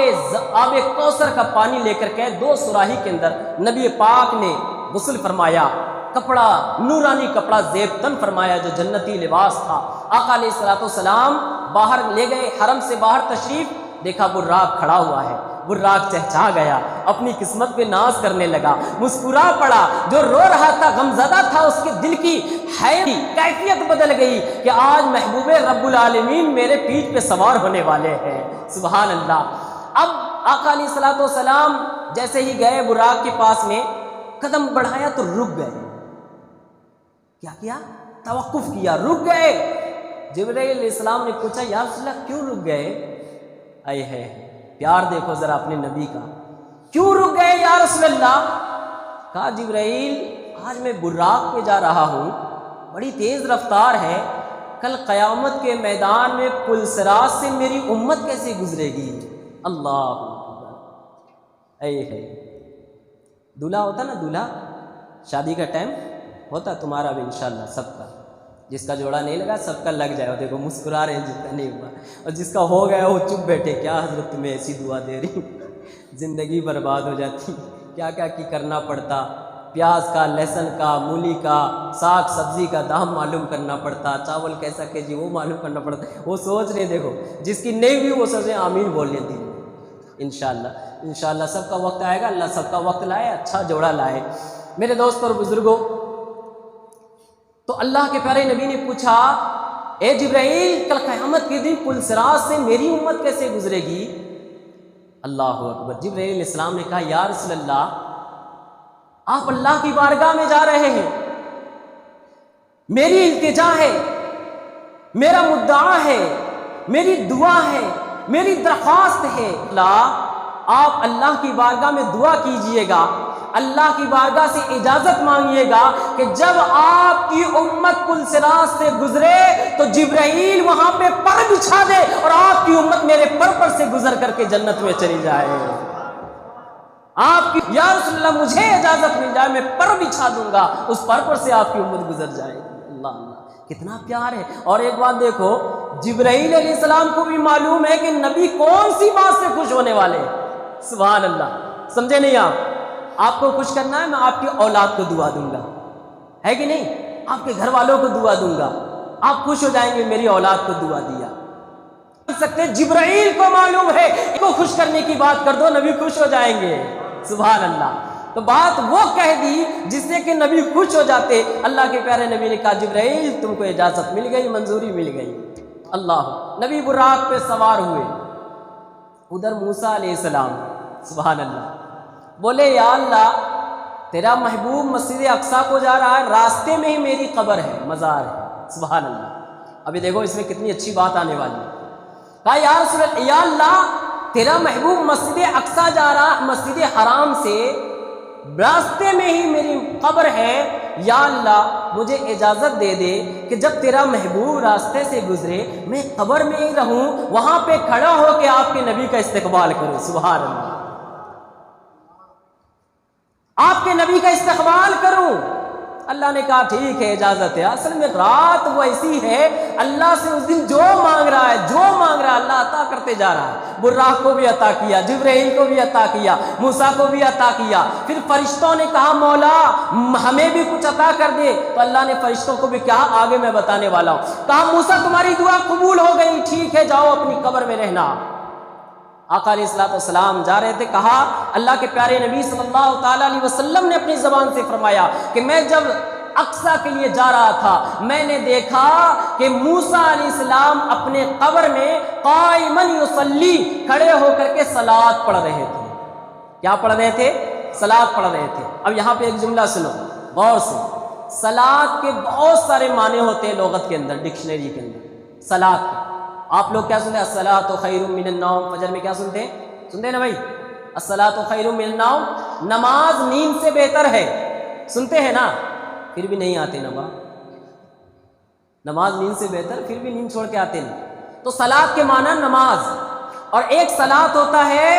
کوثر کا پانی لے کر کے دو سراہی کے اندر نبی پاک نے غسل فرمایا، کپڑا نورانی کپڑا زیب تن فرمایا جو جنتی لباس تھا۔ آقا علیہ الصلوۃ والسلام باہر لے گئے، حرم سے باہر تشریف، دیکھا براق کھڑا ہوا ہے، براق چہچہا گیا، اپنی قسمت پہ ناز کرنے لگا، مسکرا پڑا۔ جو رو رہا تھا، غمزدہ تھا، اس کے دل کی کیفیت بدل گئی کہ آج محبوب رب العالمین میرے پیٹھ پہ سوار ہونے والے ہیں۔ سبحان اللہ۔ اب آقا علیہ الصلوۃ والسلام جیسے ہی گئے براق کے پاس میں، قدم بڑھایا تو رک گئے۔ کیا کیا؟ توقف کیا، رک گئے۔ جبرائیل علیہ السلام نے پوچھا یا رسول اللہ کیوں رک گئے؟ آئے ہے پیار دیکھو ذرا اپنے نبی کا، کیوں رک گئے یا رسول اللہ؟ کہا جبرائیل آج میں براق پہ جا رہا ہوں، بڑی تیز رفتار ہے، کل قیامت کے میدان میں پل صراط سے میری امت کیسے گزرے گی؟ اللہ اے ہے دولہا ہوتا نا دولہا، شادی کا ٹائم ہوتا تمہارا بھی انشاءاللہ سب کا، جس کا جوڑا نہیں لگا سب کا لگ جائے، اور دیکھو مسکرا رہے ہیں جس کا نہیں ہوا، اور جس کا ہو گیا وہ چپ بیٹھے، کیا حضرت تمہیں ایسی دعا دے رہی، زندگی برباد ہو جاتی، کیا کیا کی کرنا پڑتا، پیاز کا، لہسن کا، مولی کا، ساگ سبزی کا دام معلوم کرنا پڑتا، چاول کیسا کے جی وہ معلوم کرنا پڑتا، وہ سوچ رہے دیکھو جس کی نہیں ہوئی وہ سوچ رہے آمین بول لیتی ہے۔ انشاءاللہ سب کا وقت آئے گا، اللہ سب کا وقت لائے، اچھا جوڑا لائے۔ میرے دوست اور بزرگوں، تو اللہ کے پیارے نبی نے پوچھا اے جبرائیل کل قیامت کے دن پل صراط سے میری امت کیسے گزرے گی؟ اللہ اکبر۔ جبرائیل علیہ السلام نے کہا یا رسول اللہ آپ اللہ کی بارگاہ میں جا رہے ہیں، میری التجا ہے، میرا مدعا ہے، میری دعا ہے، میری درخواست ہے، آپ اللہ کی بارگاہ میں دعا کیجئے گا، اللہ کی بارگاہ سے اجازت مانگیے گا کہ جب آپ کی امت پل صراط سے گزرے تو جبرائیل وہاں پہ پر بچھا دے اور آپ کی امت میرے پر سے گزر کر کے جنت میں چلی جائے۔ آپ کی یا رسول اللہ مجھے اجازت مل جائے، میں پر بچھا دوں گا، اس پر سے آپ کی امت گزر جائے۔ اللہ اللہ کتنا پیار ہے۔ اور ایک بات دیکھو، جبرائیل علیہ السلام کو بھی معلوم ہے کہ نبی کون سی بات سے خوش ہونے والے ہیں۔ سبحان اللہ، سمجھے نہیں آپ کو خوش کرنا ہے، میں آپ کی اولاد کو دعا دوں گا، ہے کہ نہیں؟ آپ کے گھر والوں کو دعا دوں گا، آپ خوش ہو جائیں گے میری اولاد کو دعا دیا۔ سکتے جبرائیل کو معلوم ہے ان کو خوش کرنے کی بات کر دو نبی خوش ہو جائیں گے۔ سبحان اللہ۔ تو بات وہ کہہ دی جس سے کہ نبی خوش ہو جاتے۔ اللہ کے پیارے نبی نے کہا جبرائیل تم کو اجازت مل گئی، منظوری مل گئی۔ اللہ، نبی براق پہ سوار ہوئے، ادھر موسیٰ علیہ السلام، سبحان اللہ، بولے یا اللہ تیرا محبوب مسجد اقصیٰ کو جا رہا ہے، راستے میں ہی میری قبر ہے، مزار ہے۔ سبحان اللہ۔ ابھی دیکھو اس میں کتنی اچھی بات آنے والی ہے۔ کہا یا رسول اللہ، یا اللہ تیرا محبوب مسجد اقصیٰ جا رہا، مسجد حرام سے راستے میں ہی میری قبر ہے، یا اللہ مجھے اجازت دے دے کہ جب تیرا محبوب راستے سے گزرے میں قبر میں ہی رہوں، وہاں پہ کھڑا ہو کے آپ کے نبی کا استقبال کروں۔ سبحان اللہ، آپ کے نبی کا استقبال کروں۔ اللہ نے کہا ٹھیک ہے اجازت ہے۔ اصل میں رات وہ ایسی ہے، اللہ سے اس دن جو مانگ رہا ہے اللہ عطا کرتے جا رہا ہے۔ براق کو بھی عطا کیا، جبرائیل کو بھی عطا کیا، موسیٰ کو بھی عطا کیا۔ پھر فرشتوں نے کہا مولا ہمیں بھی کچھ عطا کر دے، تو اللہ نے فرشتوں کو بھی کہا آگے میں بتانے والا ہوں۔ کہا موسیٰ تمہاری دعا قبول ہو گئی، ٹھیک ہے جاؤ اپنی قبر میں رہنا۔ آقا علیہ السلام جا رہے تھے، کہا اللہ کے پیارے نبی صلی اللہ تعالیٰ علیہ وسلم نے اپنی زبان سے فرمایا کہ میں جب اقصیٰ کے لیے جا رہا تھا میں نے دیکھا کہ موسیٰ علیہ السلام اپنے قبر میں قائماً یصلی کھڑے ہو کر کے صلاۃ پڑھ رہے تھے۔ کیا پڑھ رہے تھے؟ صلاۃ پڑھ رہے تھے۔ اب یہاں پہ ایک جملہ سنو غور سے، صلاۃ کے بہت سارے معنی ہوتے ہیں لغت کے اندر، ڈکشنری کے اندر صلاۃ کے۔ آپ لوگ کیا سنتے ہیں؟ الصلاۃ خیر من النوم، فجر میں کیا سنتے ہیں؟ سنتے ہیں نا بھائی، الصلاۃ خیر من النوم، نماز نیند سے بہتر ہے، سنتے ہیں نا؟ پھر بھی نہیں آتے نماز نیند سے بہتر، پھر بھی نیند چھوڑ کے آتے نہیں۔ تو صلاۃ کے معنی نماز، اور ایک صلاۃ ہوتا ہے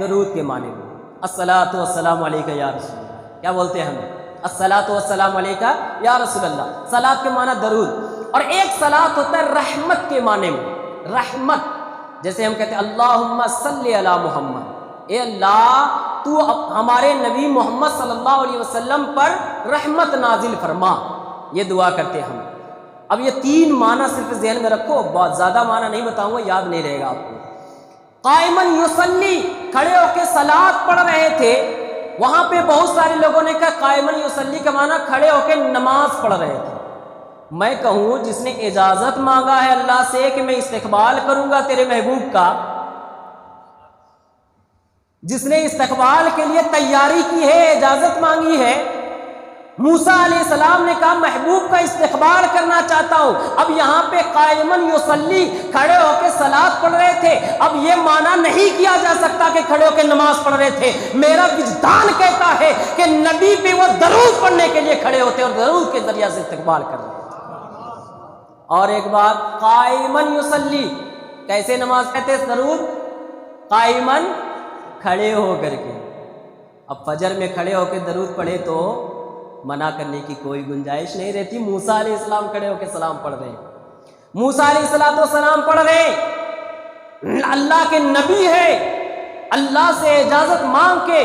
درود کے معنی میں، الصلاۃ والسلام علیک یا رسول اللہ۔ کیا بولتے ہیں ہم؟ الصلاۃ والسلام علیک یا رسول اللہ۔ صلاۃ کے معنی درود، اور ایک صلاۃ ہوتا ہے رحمت کے معنی میں، رحمت، جیسے ہم کہتے ہیں اللہم صلی علی محمد، اے اللہ تو ہمارے نبی محمد صلی اللہ علیہ وسلم پر رحمت نازل فرما، یہ دعا کرتے ہم۔ اب یہ تین معنی صرف ذہن میں رکھو، بہت زیادہ معنی نہیں بتاؤں گا، یاد نہیں رہے گا آپ کو۔ قائماً یصلی، کھڑے ہو کے صلاۃ پڑھ رہے تھے، وہاں پہ بہت سارے لوگوں نے کہا قائماً یصلی کا معنی کھڑے ہو کے نماز پڑھ رہے تھے۔ میں کہوں جس نے اجازت مانگا ہے اللہ سے کہ میں استقبال کروں گا تیرے محبوب کا، جس نے استقبال کے لیے تیاری کی ہے، اجازت مانگی ہے، موسیٰ علیہ السلام نے کہا محبوب کا استقبال کرنا چاہتا ہوں۔ اب یہاں پہ قائماً یصلی کھڑے ہو کے صلاۃ پڑھ رہے تھے، اب یہ معنی نہیں کیا جا سکتا کہ کھڑے ہو کے نماز پڑھ رہے تھے۔ میرا وجدان کہتا ہے کہ نبی پہ وہ درود پڑھنے کے لیے کھڑے ہوتے اور درود کے ذریعے سے استقبال کر رہے تھے۔ اور ایک بات، قائماً یصلی، کیسے نماز کہتے ہیں؟ درود قائماً، کھڑے ہو کر کے، اب فجر میں کھڑے ہو کے درود پڑھے تو منع کرنے کی کوئی گنجائش نہیں رہتی. موسیٰ علیہ السلام کھڑے ہو کے سلام پڑھ رہے ہیں, موسیٰ علیہ السلام پڑھ رہے ہیں, اللہ کے نبی ہے, اللہ سے اجازت مانگ کے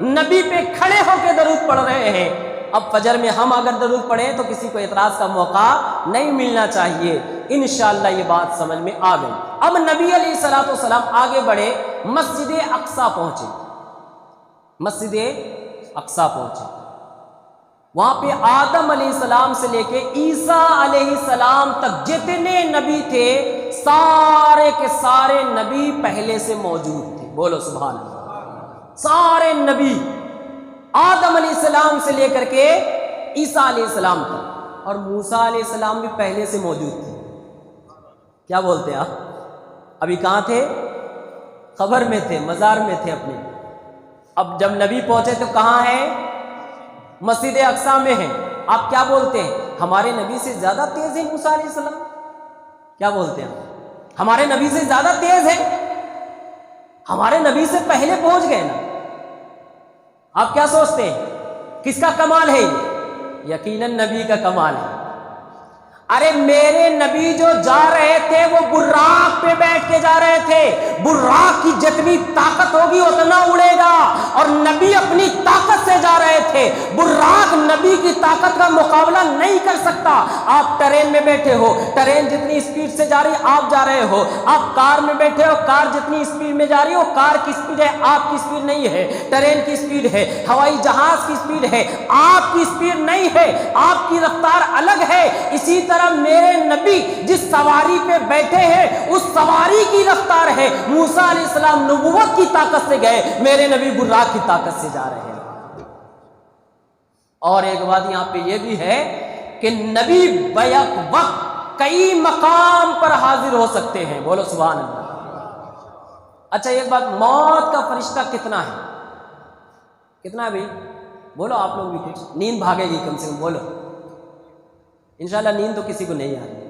نبی پہ کھڑے ہو کے درود پڑھ رہے ہیں. اب فجر میں ہم اگر درود پڑھیں تو کسی کو اعتراض کا موقع نہیں ملنا چاہیے. انشاءاللہ یہ بات سمجھ میں آ گئی. اب نبی علیہ الصلوۃ والسلام آگے بڑھے, مسجد اقصیٰ پہنچے, مسجد اقصیٰ پہنچے. وہاں پہ آدم علیہ السلام سے لے کے عیسیٰ علیہ السلام تک جتنے نبی تھے سارے کے سارے نبی پہلے سے موجود تھے. بولو سبحان اللہ. سارے نبی آدم علیہ السلام سے لے کر کے عیسیٰ علیہ السلام تک, اور موسیٰ علیہ السلام بھی پہلے سے موجود تھے. کیا بولتے ہیں آپ؟ ابھی کہاں تھے؟ قبر میں تھے, مزار میں تھے اپنے. اب جب نبی پہنچے تو کہاں ہیں؟ مسجد اقصیٰ میں ہیں. آپ کیا بولتے ہیں؟ ہمارے نبی سے زیادہ تیز ہے موسیٰ علیہ السلام؟ کیا بولتے ہیں آپ؟ ہمارے نبی سے زیادہ تیز ہے, ہمارے نبی سے پہلے پہنچ گئے نا. آپ کیا سوچتے ہیں کس کا کمال ہے یہ؟ یقیناً نبی کا کمال ہے. ارے میرے نبی جو جا رہے تھے وہ براق پہ بیٹھ کے جا رہے تھے. براق کی جتنی طاقت ہوگی اتنا اڑے گا, اور نبی اپنی طاقت سے جا رہے تھے. براق نبی کی طاقت کا مقابلہ نہیں کر سکتا. آپ ٹرین میں بیٹھے ہو, ٹرین جتنی اسپیڈ سے جا رہی آپ جا رہے ہو. آپ کار میں بیٹھے ہو, کار جتنی اسپیڈ میں جا رہی ہو, کار کی اسپیڈ ہے, آپ کی اسپیڈ نہیں ہے. ٹرین کی اسپیڈ ہے, ہوائی جہاز کی اسپیڈ ہے, آپ کی اسپیڈ نہیں ہے, آپ کی رفتار الگ ہے. اسی طرح میرے نبی جس سواری پہ بیٹھے ہیں اس سواری کی رفتار ہے. موسیٰ علیہ السلام نبوت کی طاقت سے گئے, میرے نبی براق کی طاقت سے جا رہے ہیں. اور ایک بات یہاں پہ یہ بھی ہے کہ نبی بیک وقت کئی مقام پر حاضر ہو سکتے ہیں. بولو سبحان اللہ. اچھا ایک بات, موت کا فرشتہ کتنا ہے؟ کتنا ہے بھائی؟ بولو آپ لوگ بھی کچھ. نیند بھاگے گی کم سے کم, بولو. انشاءاللہ نیند تو کسی کو نہیں آ رہی.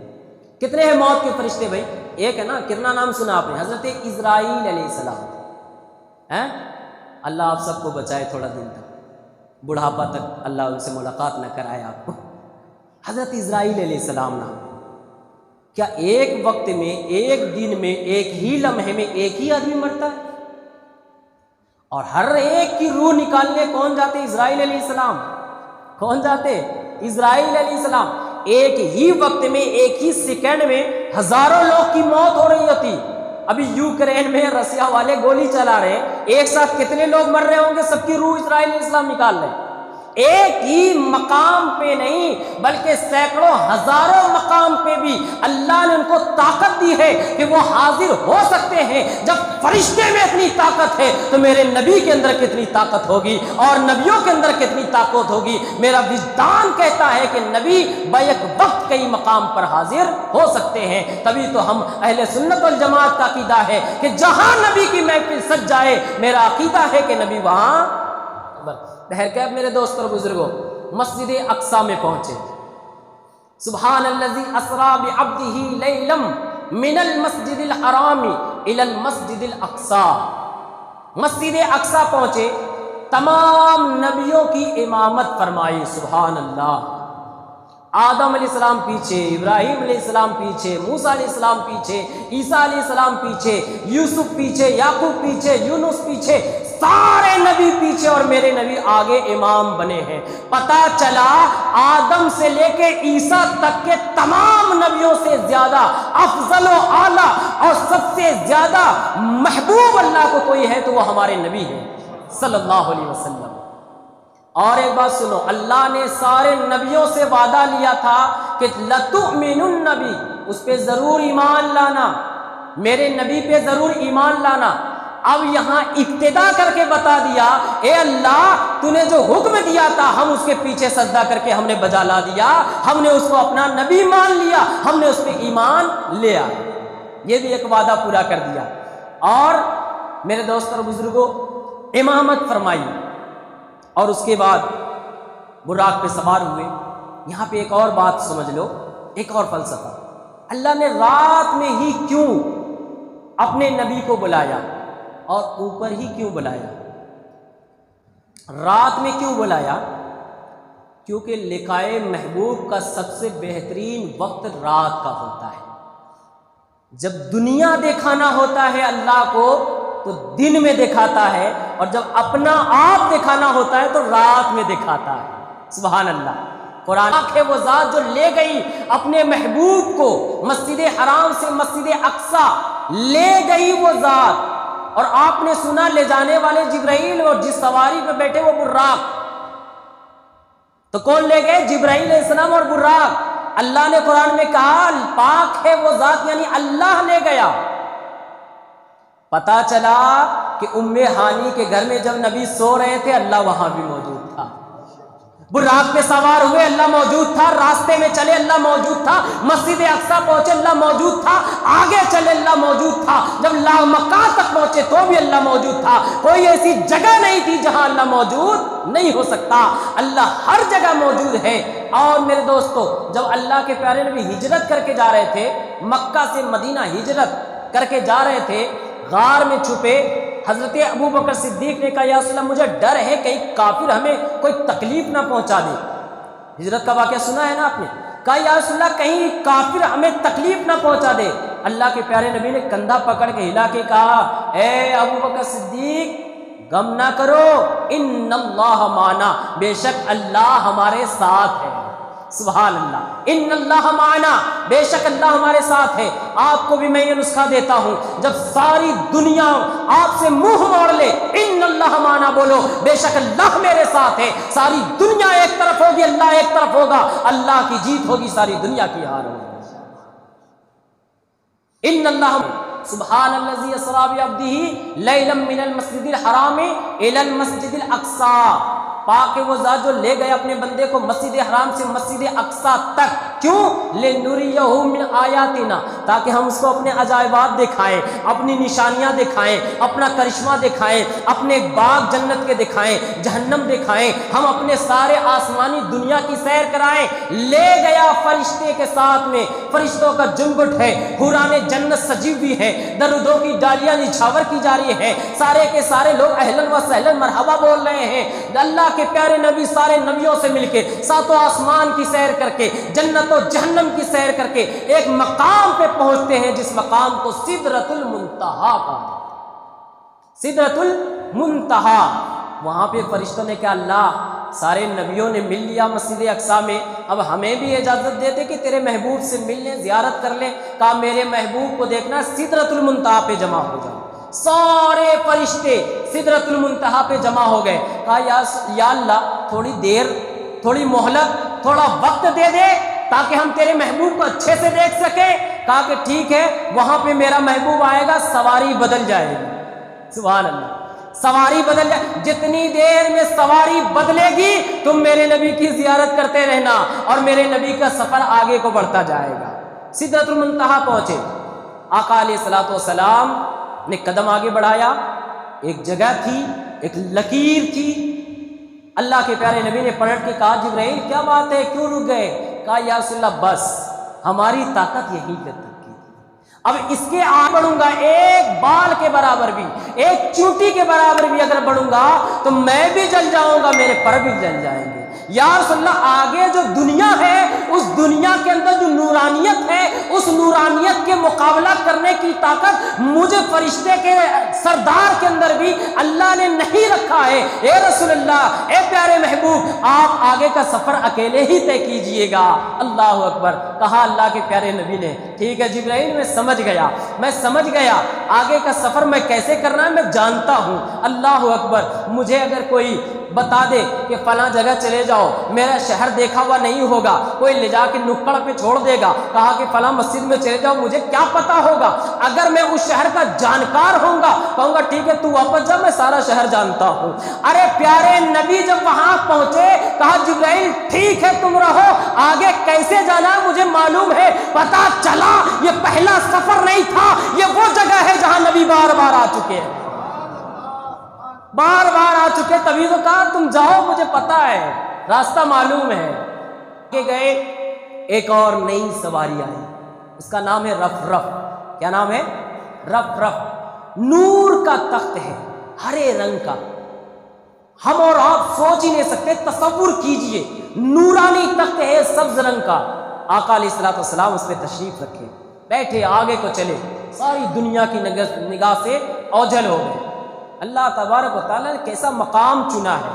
کتنے ہیں موت کے فرشتے بھائی؟ ایک ہے نا, کتنا نام سنا آپ نے؟ حضرت اسرائیل علیہ السلام. اللہ آپ سب کو بچائے تھوڑا دن تک, بڑھاپا تک اللہ ان سے ملاقات نہ کرائے آپ کو. حضرت اسرائیل علیہ السلام نام. کیا ایک وقت میں, ایک دن میں, ایک ہی لمحے میں ایک ہی آدمی مرتا ہے؟ اور ہر ایک کی روح نکالنے کون جاتے؟ اسرائیل علیہ السلام. کون جاتے؟ اسرائیل علیہ السلام. ایک ہی وقت میں, ایک ہی سیکنڈ میں ہزاروں لوگ کی موت ہو رہی ہوتی. ابھی یوکرین میں رسیا والے گولی چلا رہے ہیں, ایک ساتھ کتنے لوگ مر رہے ہوں گے؟ سب کی روح اسرائیل علیہ السلام نکال رہے ہیں. ایک ہی مقام پہ نہیں بلکہ سینکڑوں ہزاروں مقام پہ بھی اللہ نے ان کو طاقت دی ہے کہ وہ حاضر ہو سکتے ہیں. جب فرشتے میں اتنی طاقت ہے تو میرے نبی کے اندر کتنی طاقت ہوگی, اور نبیوں کے اندر کتنی طاقت ہوگی. میرا وجدان کہتا ہے کہ نبی بیک وقت کئی مقام پر حاضر ہو سکتے ہیں. تبھی تو ہم اہل سنت والجماعت کا عقیدہ ہے کہ جہاں نبی کی محفل سج جائے, میرا عقیدہ ہے کہ نبی وہاں. بہر کیف میرے دوست اور بزرگوں, مسجد اقصیٰ میں پہنچے. سبحان الذی اسری بعبدہ لیلا من المسجد الحرام الی المسجد الاقصیٰ. مسجد اقصیٰ پہنچے, تمام نبیوں کی امامت فرمائی. سبحان اللہ. آدم علیہ السلام پیچھے, ابراہیم علیہ السلام پیچھے, موسیٰ علیہ السلام پیچھے, عیسیٰ علیہ السلام پیچھے, یوسف پیچھے, یعقوب پیچھے, یونس پیچھے, سارے نبی پیچھے, اور میرے نبی آگے امام بنے ہیں. پتہ چلا آدم سے لے کے عیسیٰ تک کے تمام نبیوں سے زیادہ افضل و اعلیٰ اور سب سے زیادہ محبوب اللہ کو کوئی ہے تو وہ ہمارے نبی ہیں صلی اللہ علیہ وسلم. اور ایک بات سنو, اللہ نے سارے نبیوں سے وعدہ لیا تھا کہ لَتُؤْمِنُنَّ بِی, اس پہ ضرور ایمان لانا, میرے نبی پہ ضرور ایمان لانا. اب یہاں ابتدا کر کے بتا دیا, اے اللہ تو نے جو حکم دیا تھا ہم اس کے پیچھے سجدہ کر کے ہم نے بجا لا دیا, ہم نے اس کو اپنا نبی مان لیا, ہم نے اس پہ ایمان لے آیا. یہ بھی ایک وعدہ پورا کر دیا. اور میرے دوست اور بزرگوں, امامت فرمائی, اور اس کے بعد براق پہ سوار ہوئے. یہاں پہ ایک اور بات سمجھ لو, ایک اور فلسفہ. اللہ نے رات میں ہی کیوں اپنے نبی کو بلایا اور اوپر ہی کیوں بلایا؟ رات میں کیوں بلایا؟ کیونکہ لقائے محبوب کا سب سے بہترین وقت رات کا ہوتا ہے۔ جب دنیا دکھانا ہوتا ہے اللہ کو تو دن میں دکھاتا ہے، اور جب اپنا آپ دکھانا ہوتا ہے تو رات میں دکھاتا ہے۔ سبحان اللہ۔ قرآن ہے وہ ذات جو لے گئی اپنے محبوب کو مسجد حرام سے مسجد اقصی، لے گئی وہ ذات، اور آپ نے سنا لے جانے والے جبرائیل، اور جس سواری پہ بیٹھے وہ براق۔ تو کون لے گئے؟ جبرائیل علیہ السلام اور براق۔ اللہ نے قرآن میں کہا پاک ہے وہ ذات، یعنی اللہ لے گیا۔ پتا چلا کہ ام ہانی کے گھر میں جب نبی سو رہے تھے اللہ وہاں بھی موجود تھا، براق پہ سوار ہوئے اللہ موجود تھا، راستے میں چلے اللہ موجود تھا، مسجد اقصی پہنچے اللہ موجود تھا، آگے چلے اللہ موجود تھا، جب مکہ تک پہنچے تو بھی اللہ موجود تھا۔ کوئی ایسی جگہ نہیں تھی جہاں اللہ موجود نہیں ہو سکتا، اللہ ہر جگہ موجود ہے۔ اور میرے دوستو، جب اللہ کے پیارے نبی ہجرت کر کے جا رہے تھے، مکہ سے مدینہ ہجرت کر کے جا رہے تھے، غار میں چھپے، حضرت ابو بکر صدیق نے کہا یا رسول اللہ مجھے ڈر ہے کہیں کافر ہمیں کوئی تکلیف نہ پہنچا دے۔ ہجرت کا واقعہ سنا ہے نا آپ نے؟ کہا یا رسول اللہ کہیں کافر ہمیں تکلیف نہ پہنچا دے۔ اللہ کے پیارے نبی نے کندھا پکڑ کے ہلا کے کہا اے ابو بکر صدیق غم نہ کرو، ان اللہ معنا، بے شک اللہ ہمارے ساتھ ہے۔ سبحان اللہ، ان اللہ معنا، بے شک اللہ ہمارے ساتھ ہے۔ آپ کو بھی میں یہ نسخہ دیتا ہوں، جب ساری دنیا آپ سے منہ موڑ لے ان اللہ معنا بولو، بے شک اللہ میرے ساتھ ہے۔ ساری دنیا ایک طرف ہوگی اللہ ایک طرف ہوگا، اللہ کی جیت ہوگی ساری دنیا کی ہار ہوگی۔ ان اللہ سبحان الذی اسری بعبدہ لیلا من المسجد الحرام الی المسجد الاقصی، پاک ہے وہ ذات جو لے گئے اپنے بندے کو مسجد حرام سے مسجد اقصی تک۔ کیوں؟ لنریہ من آیاتنا، تاکہ ہم اس کو اپنے عجائبات دکھائیں، اپنی نشانیاں دکھائیں، اپنا کرشمہ دکھائیں، اپنے باغ جنت کے دکھائیں، جہنم دکھائیں، ہم اپنے سارے آسمانی دنیا کی سیر کرائیں۔ لے گیا فرشتے کے ساتھ میں، فرشتوں کا جنبٹ ہے، حوران جنت سجی ہوئی ہے، درودوں کی ڈالیاں نچھاور کی جا رہی ہیں، سارے کے سارے لوگ اہلاً و سہلاً مرحبا بول رہے ہیں۔ اللہ کے پیارے نبی سارے نبیوں سے مل کے ساتوں آسمان کی سیر کر کے جنت و جہنم کی سیر کر کے ایک مقام پہ پہنچتے ہیں جس مقام کو سدرۃ المنتہا کہا جاتا ہے۔ سدرۃ المنتہا، وہاں پہ فرشتوں نے کہا اللہ سارے نبیوں نے مل لیا مسجد اقصی میں، اب ہمیں بھی اجازت دے دے کہ تیرے محبوب سے مل لیں، زیارت کر لیں۔ کہا میرے محبوب کو دیکھنا سدرۃ المنتہا پہ جمع ہو جاؤ۔ سارے فرشتے سدرۃ المنتہا پہ جمع ہو گئے۔ کہا یا اللہ تھوڑی دیر، تھوڑی مہلت، تھوڑا وقت دے دے تاکہ ہم تیرے محبوب کو اچھے سے دیکھ سکیں۔ کہا کہ ٹھیک ہے، وہاں پہ میرا محبوب آئے گا، سواری بدل جائے گی۔ سبحان اللہ، سواری بدل جائے، جتنی دیر میں سواری بدلے گی تم میرے نبی کی زیارت کرتے رہنا اور میرے نبی کا سفر آگے کو بڑھتا جائے گا۔ سدرۃ المنتہا پہنچے، آقا علیہ الصلوۃ والسلام نے قدم آگے بڑھایا، ایک جگہ تھی، ایک لکیر تھی۔ اللہ کے پیارے نبی نے پلٹ کے کہا جبرائیل کیا بات ہے، کیوں رک گئے؟ کہا یا رسول اللہ بس ہماری طاقت یہی تک کی، اب اس کے آگے بڑھوں گا ایک بال کے برابر بھی، ایک چونٹی کے برابر بھی اگر بڑھوں گا تو میں بھی جل جاؤں گا، میرے پر بھی جل جائیں گے۔ یا رسول اللہ آگے جو دنیا ہے اس دنیا کے اندر جو نورانیت ہے اس نورانیت کے مقابلہ کرنے کی طاقت مجھے فرشتے کے سردار کے اندر بھی اللہ نے نہیں رکھا ہے۔ اے رسول اللہ، اے پیارے محبوب، آپ آگے کا سفر اکیلے ہی طے کیجئے گا۔ اللہ اکبر، کہا اللہ کے پیارے نبی نے ٹھیک ہے جبرائیل میں سمجھ گیا آگے کا سفر میں کیسے کرنا ہے میں جانتا ہوں۔ اللہ اکبر، مجھے اگر کوئی بتا دے کہ فلاں جگہ چلے جاؤ، میرا شہر دیکھا ہوا نہیں ہوگا، کوئی لے جا کے نکڑ پہ چھوڑ دے گا، کہا کہ فلاں مسجد میں چلے جاؤ، مجھے کیا پتا ہوگا؟ اگر میں اس شہر کا جانکار ہوں گا کہوں گا ٹھیک ہے تو واپس جا، میں سارا شہر جانتا ہوں۔ ارے پیارے نبی جب وہاں پہنچے کہا جبرائیل ٹھیک ہے تم رہو، آگے کیسے جانا ہے مجھے معلوم ہے۔ پتا چلا یہ پہلا سفر نہیں تھا، یہ وہ جگہ ہے جہاں نبی بار بار آ چکے ہیں، بار بار آ چکے، تبھی تو کہا تم جاؤ مجھے پتا ہے، راستہ معلوم ہے۔ کہ گئے ایک اور نئی سواری آئی، اس کا نام ہے رف رف۔ کیا نام ہے؟ رف رف۔ نور کا تخت ہے، ہرے رنگ کا، ہم اور آپ سوچ ہی نہیں سکتے. تصور کیجئے نورانی تخت ہے سبز رنگ کا, آقا علیہ الصلوۃ والسلام اس پہ تشریف رکھے, بیٹھے, آگے کو چلے, ساری دنیا کی نگاہ سے اوجھل ہو گئے. اللہ تبارک و تعالیٰ نے کیسا مقام چنا ہے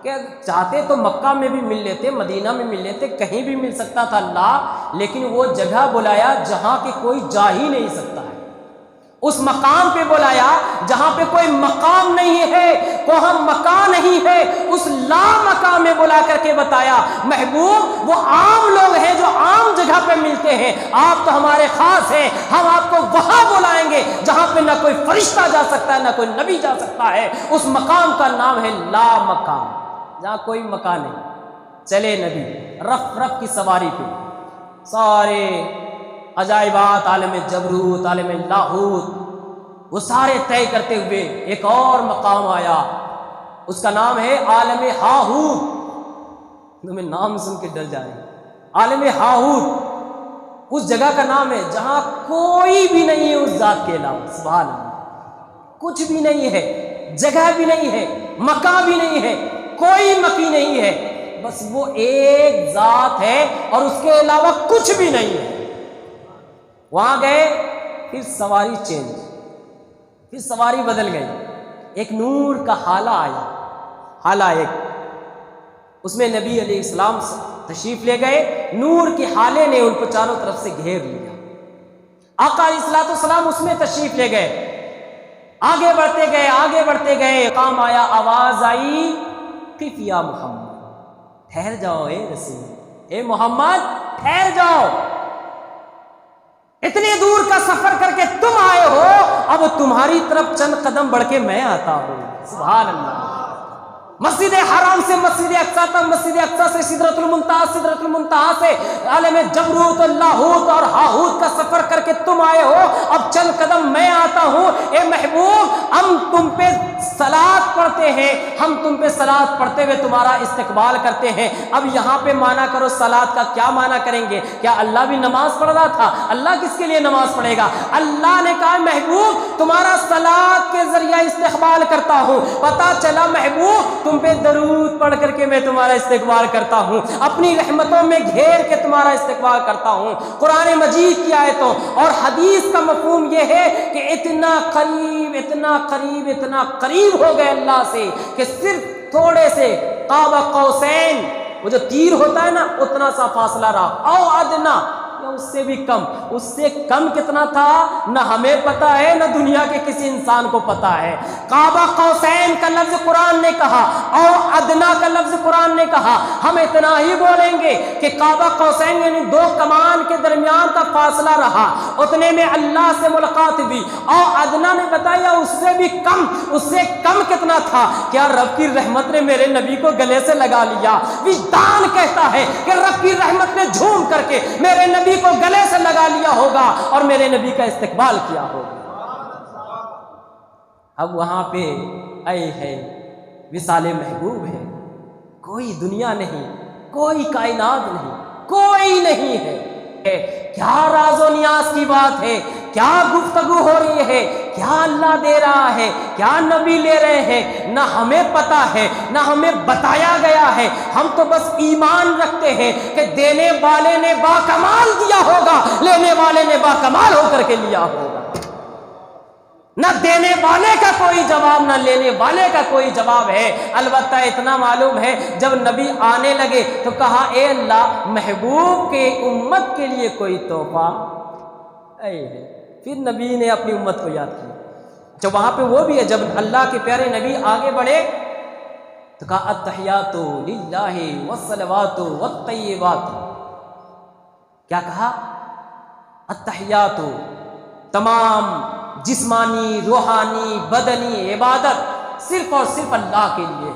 کہ چاہتے تو مکہ میں بھی مل لیتے, مدینہ میں مل لیتے, کہیں بھی مل سکتا تھا اللہ, لیکن وہ جگہ بلایا جہاں کہ کوئی جا ہی نہیں سکتا ہے. اس مقام پہ بلایا جہاں پہ کوئی مقام نہیں ہے, کوئی مکان نہیں ہے. اس لا مقام میں بلا کر کے بتایا محبوب وہ عام لوگ ہیں جو عام جگہ پہ ملتے ہیں, آپ تو ہمارے خاص ہیں, ہم آپ کو وہاں بلائیں گے جہاں پہ نہ کوئی فرشتہ جا سکتا ہے, نہ کوئی نبی جا سکتا ہے. اس مقام کا نام ہے لا مقام, جہاں کوئی مکان نہیں. چلے نبی رف کی سواری پہ, سارے عجائبات, عالم جبروت, عالم لاہوت, وہ سارے طے کرتے ہوئے ایک اور مقام آیا, اس کا نام ہے عالم ہاہوت. تمہیں نام سن کے ڈر جائے, عالم ہاہوت اس جگہ کا نام ہے جہاں کوئی بھی نہیں ہے اس ذات کے علاوہ. سبحان اللہ, کچھ بھی نہیں ہے, جگہ بھی نہیں ہے, مکان بھی نہیں ہے, کوئی مکی نہیں ہے, بس وہ ایک ذات ہے اور اس کے علاوہ کچھ بھی نہیں ہے. وہاں گئے, پھر سواری چینج, پھر سواری بدل گئی. ایک نور کا حالہ آیا, حالہ ایک, اس میں نبی علیہ السلام تشریف لے گئے. نور کے حالے نے ان کو چاروں طرف سے گھیر لیا. آقا علیہ الصلوۃ والسلام اس میں تشریف لے گئے, آگے بڑھتے گئے, آگے بڑھتے گئے. کام آیا, آواز آئی, قف یا محمد, ٹھہر جاؤ اے رسول, اے محمد ٹھہر جاؤ, اتنے دور کا سفر کر کے تم آئے ہو, اب تمہاری طرف چند قدم بڑھ کے میں آتا ہوں. سبحان اللہ. مسجد حرام سے مسجد اقصی تک, مسجد اقصی سے سدرۃ المنتہا, سدرۃ المنتہا سے عالم جبروت, لاہوت اور ہاہوت کا سفر کر کے تم آئے ہو, اب چند قدم میں آتا ہوں. اے محبوب ہم تم پہ صلات پڑھتے ہیں, ہم تم پہ صلات پڑھتے ہوئے تمہارا استقبال کرتے ہیں. اب یہاں پہ معنی کرو صلات کا, کیا معنی کریں گے؟ کیا اللہ بھی نماز پڑھ رہا تھا؟ اللہ کس کے لیے نماز پڑھے گا؟ اللہ نے کہا محبوب تمہارا صلات کے ذریعہ استقبال کرتا ہوں. پتہ چلا محبوب تم پہ درود پڑھ کر کے میں تمہارا استقبال کرتا ہوں, اپنی رحمتوں میں گھیر کے تمہارا استقبال کرتا ہوں. قرآن مجید کی آیتوں اور حدیث کا مفہوم یہ ہے کہ اتنا قریب, اتنا قریب, اتنا قریب ہو گئے اللہ سے کہ صرف تھوڑے سے قاب قوسین, وہ جو تیر ہوتا ہے نا, اتنا سا فاصلہ رہا, او ادنا, یا اس سے بھی کم. اس سے کم کتنا تھا نہ ہمیں پتا ہے, نہ دنیا کے کسی انسان کو پتا ہے. قاب قوسین کا لفظ قرآن نے کہا, او ادنا کا لفظ قرآن نے کہا. ہم اتنا ہی بولیں گے کہ قاب قوسین یعنی دو کمان کے درمیان کا فاصلہ رہا, اتنے میں اللہ سے ملاقات ہوئی. او ادنا نے بتایا اس سے بھی کم. اس سے کم کتنا تھا؟ کیا رب کی رحمت نے میرے نبی کو گلے سے لگا لیا. وجدان کہتا ہے کہ رب کی رحمت نے جھوم کر کے میرے نبی کو گلے سے لگا لیا ہوگا اور میرے نبی کا استقبال کیا ہوگا. اب وہاں پہ اے ہے وصال محبوب ہے, کوئی دنیا نہیں, کوئی کائنات نہیں, کوئی نہیں ہے. کیا راز و نیاز کی بات ہے, کیا گفتگو ہو رہی ہے, کیا اللہ دے رہا ہے, کیا نبی لے رہے ہیں, نہ ہمیں پتا ہے نہ ہمیں بتایا گیا ہے. ہم تو بس ایمان رکھتے ہیں کہ دینے والے نے با کمال دیا ہوگا, لینے والے نے با کمال ہو کر کے لیا ہوگا. نہ دینے والے کا کوئی جواب, نہ لینے والے کا کوئی جواب ہے. البتہ اتنا معلوم ہے جب نبی آنے لگے تو کہا اے اللہ محبوب کے امت کے لیے کوئی تحفہ. پھر نبی نے اپنی امت کو یاد کیا. جب وہاں پہ وہ بھی ہے, جب اللہ کے پیارے نبی آگے بڑھے تو کہا التحیات للہ والصلوات والطیبات. کیا کہا؟ التحیات, تمام جسمانی, روحانی, بدنی عبادت صرف اور صرف اللہ کے لیے.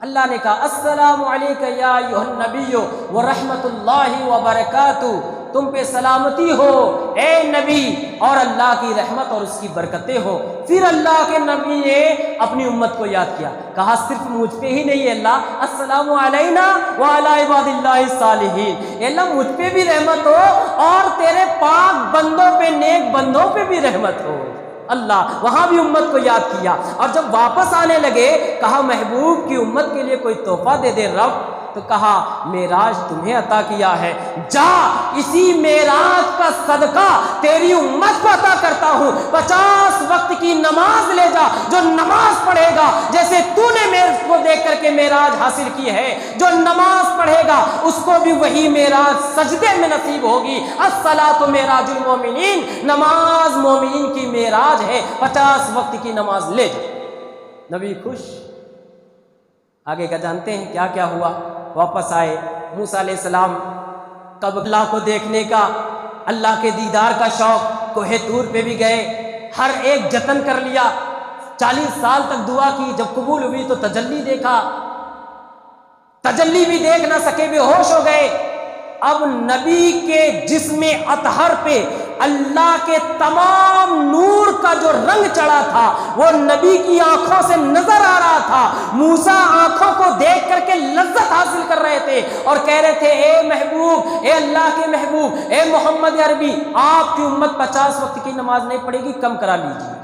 اللہ نے کہا السلام علیک یا ایھا النبی ورحمۃ اللہ وبرکاتہ, تم پہ سلامتی ہو اے نبی, اور اللہ کی رحمت اور اس کی برکتیں ہو. پھر اللہ کے نبی نے اپنی امت کو یاد کیا, کہا صرف مجھ پہ ہی نہیں ہے اللہ, السلام علینا وعلی عباد اللہ الصالحین. اے اللہ مجھ پہ بھی رحمت ہو اور تیرے پاک بندوں پہ, نیک بندوں پہ بھی رحمت ہو. اللہ وہاں بھی امت کو یاد کیا، اور جب واپس آنے لگے کہا محبوب کی امت کے لیے کوئی تحفہ دے دے رب، تو کہا معراج تمہیں عطا کیا ہے، جا اسی معراج کا صدقہ تیری امت کو عطا کرتا ہوں، 50 وقت کی نماز لے جا، جو نماز پڑھے گا جیسے تو نے میرے کو دیکھ کر کے معراج حاصل کی ہے، جو نماز پڑھے گا اس کو بھی وہی معراج سجدے میں نصیب ہوگی۔ الصلاۃ معراج المومنین، نماز مومنین کی معراج ہے، 50 وقت کی نماز لے جا۔ نبی خوش۔ آگے کا جانتے ہیں کیا کیا ہوا؟ واپس آئے موسیٰ علیہ السلام، کب اللہ کو دیکھنے کا، اللہ کے دیدار کا شوق، کوہ طور پہ بھی گئے، ہر ایک جتن کر لیا، 40 سال تک دعا کی، جب قبول ہوئی تو تجلی دیکھا، تجلی بھی دیکھ نہ سکے، بے ہوش ہو گئے۔ اب نبی کے جسم اطہر پہ اللہ کے تمام نور کا جو رنگ چڑھا تھا وہ نبی کی آنکھوں سے نظر آ رہا تھا۔ موسیٰ آنکھوں کو دیکھ کر کے لذت حاصل کر رہے تھے اور کہہ رہے تھے اے محبوب، اے اللہ کے محبوب، اے محمد عربی، آپ کی امت 50 وقت کی نماز نہیں پڑھے گی، کم کرا لیجیے،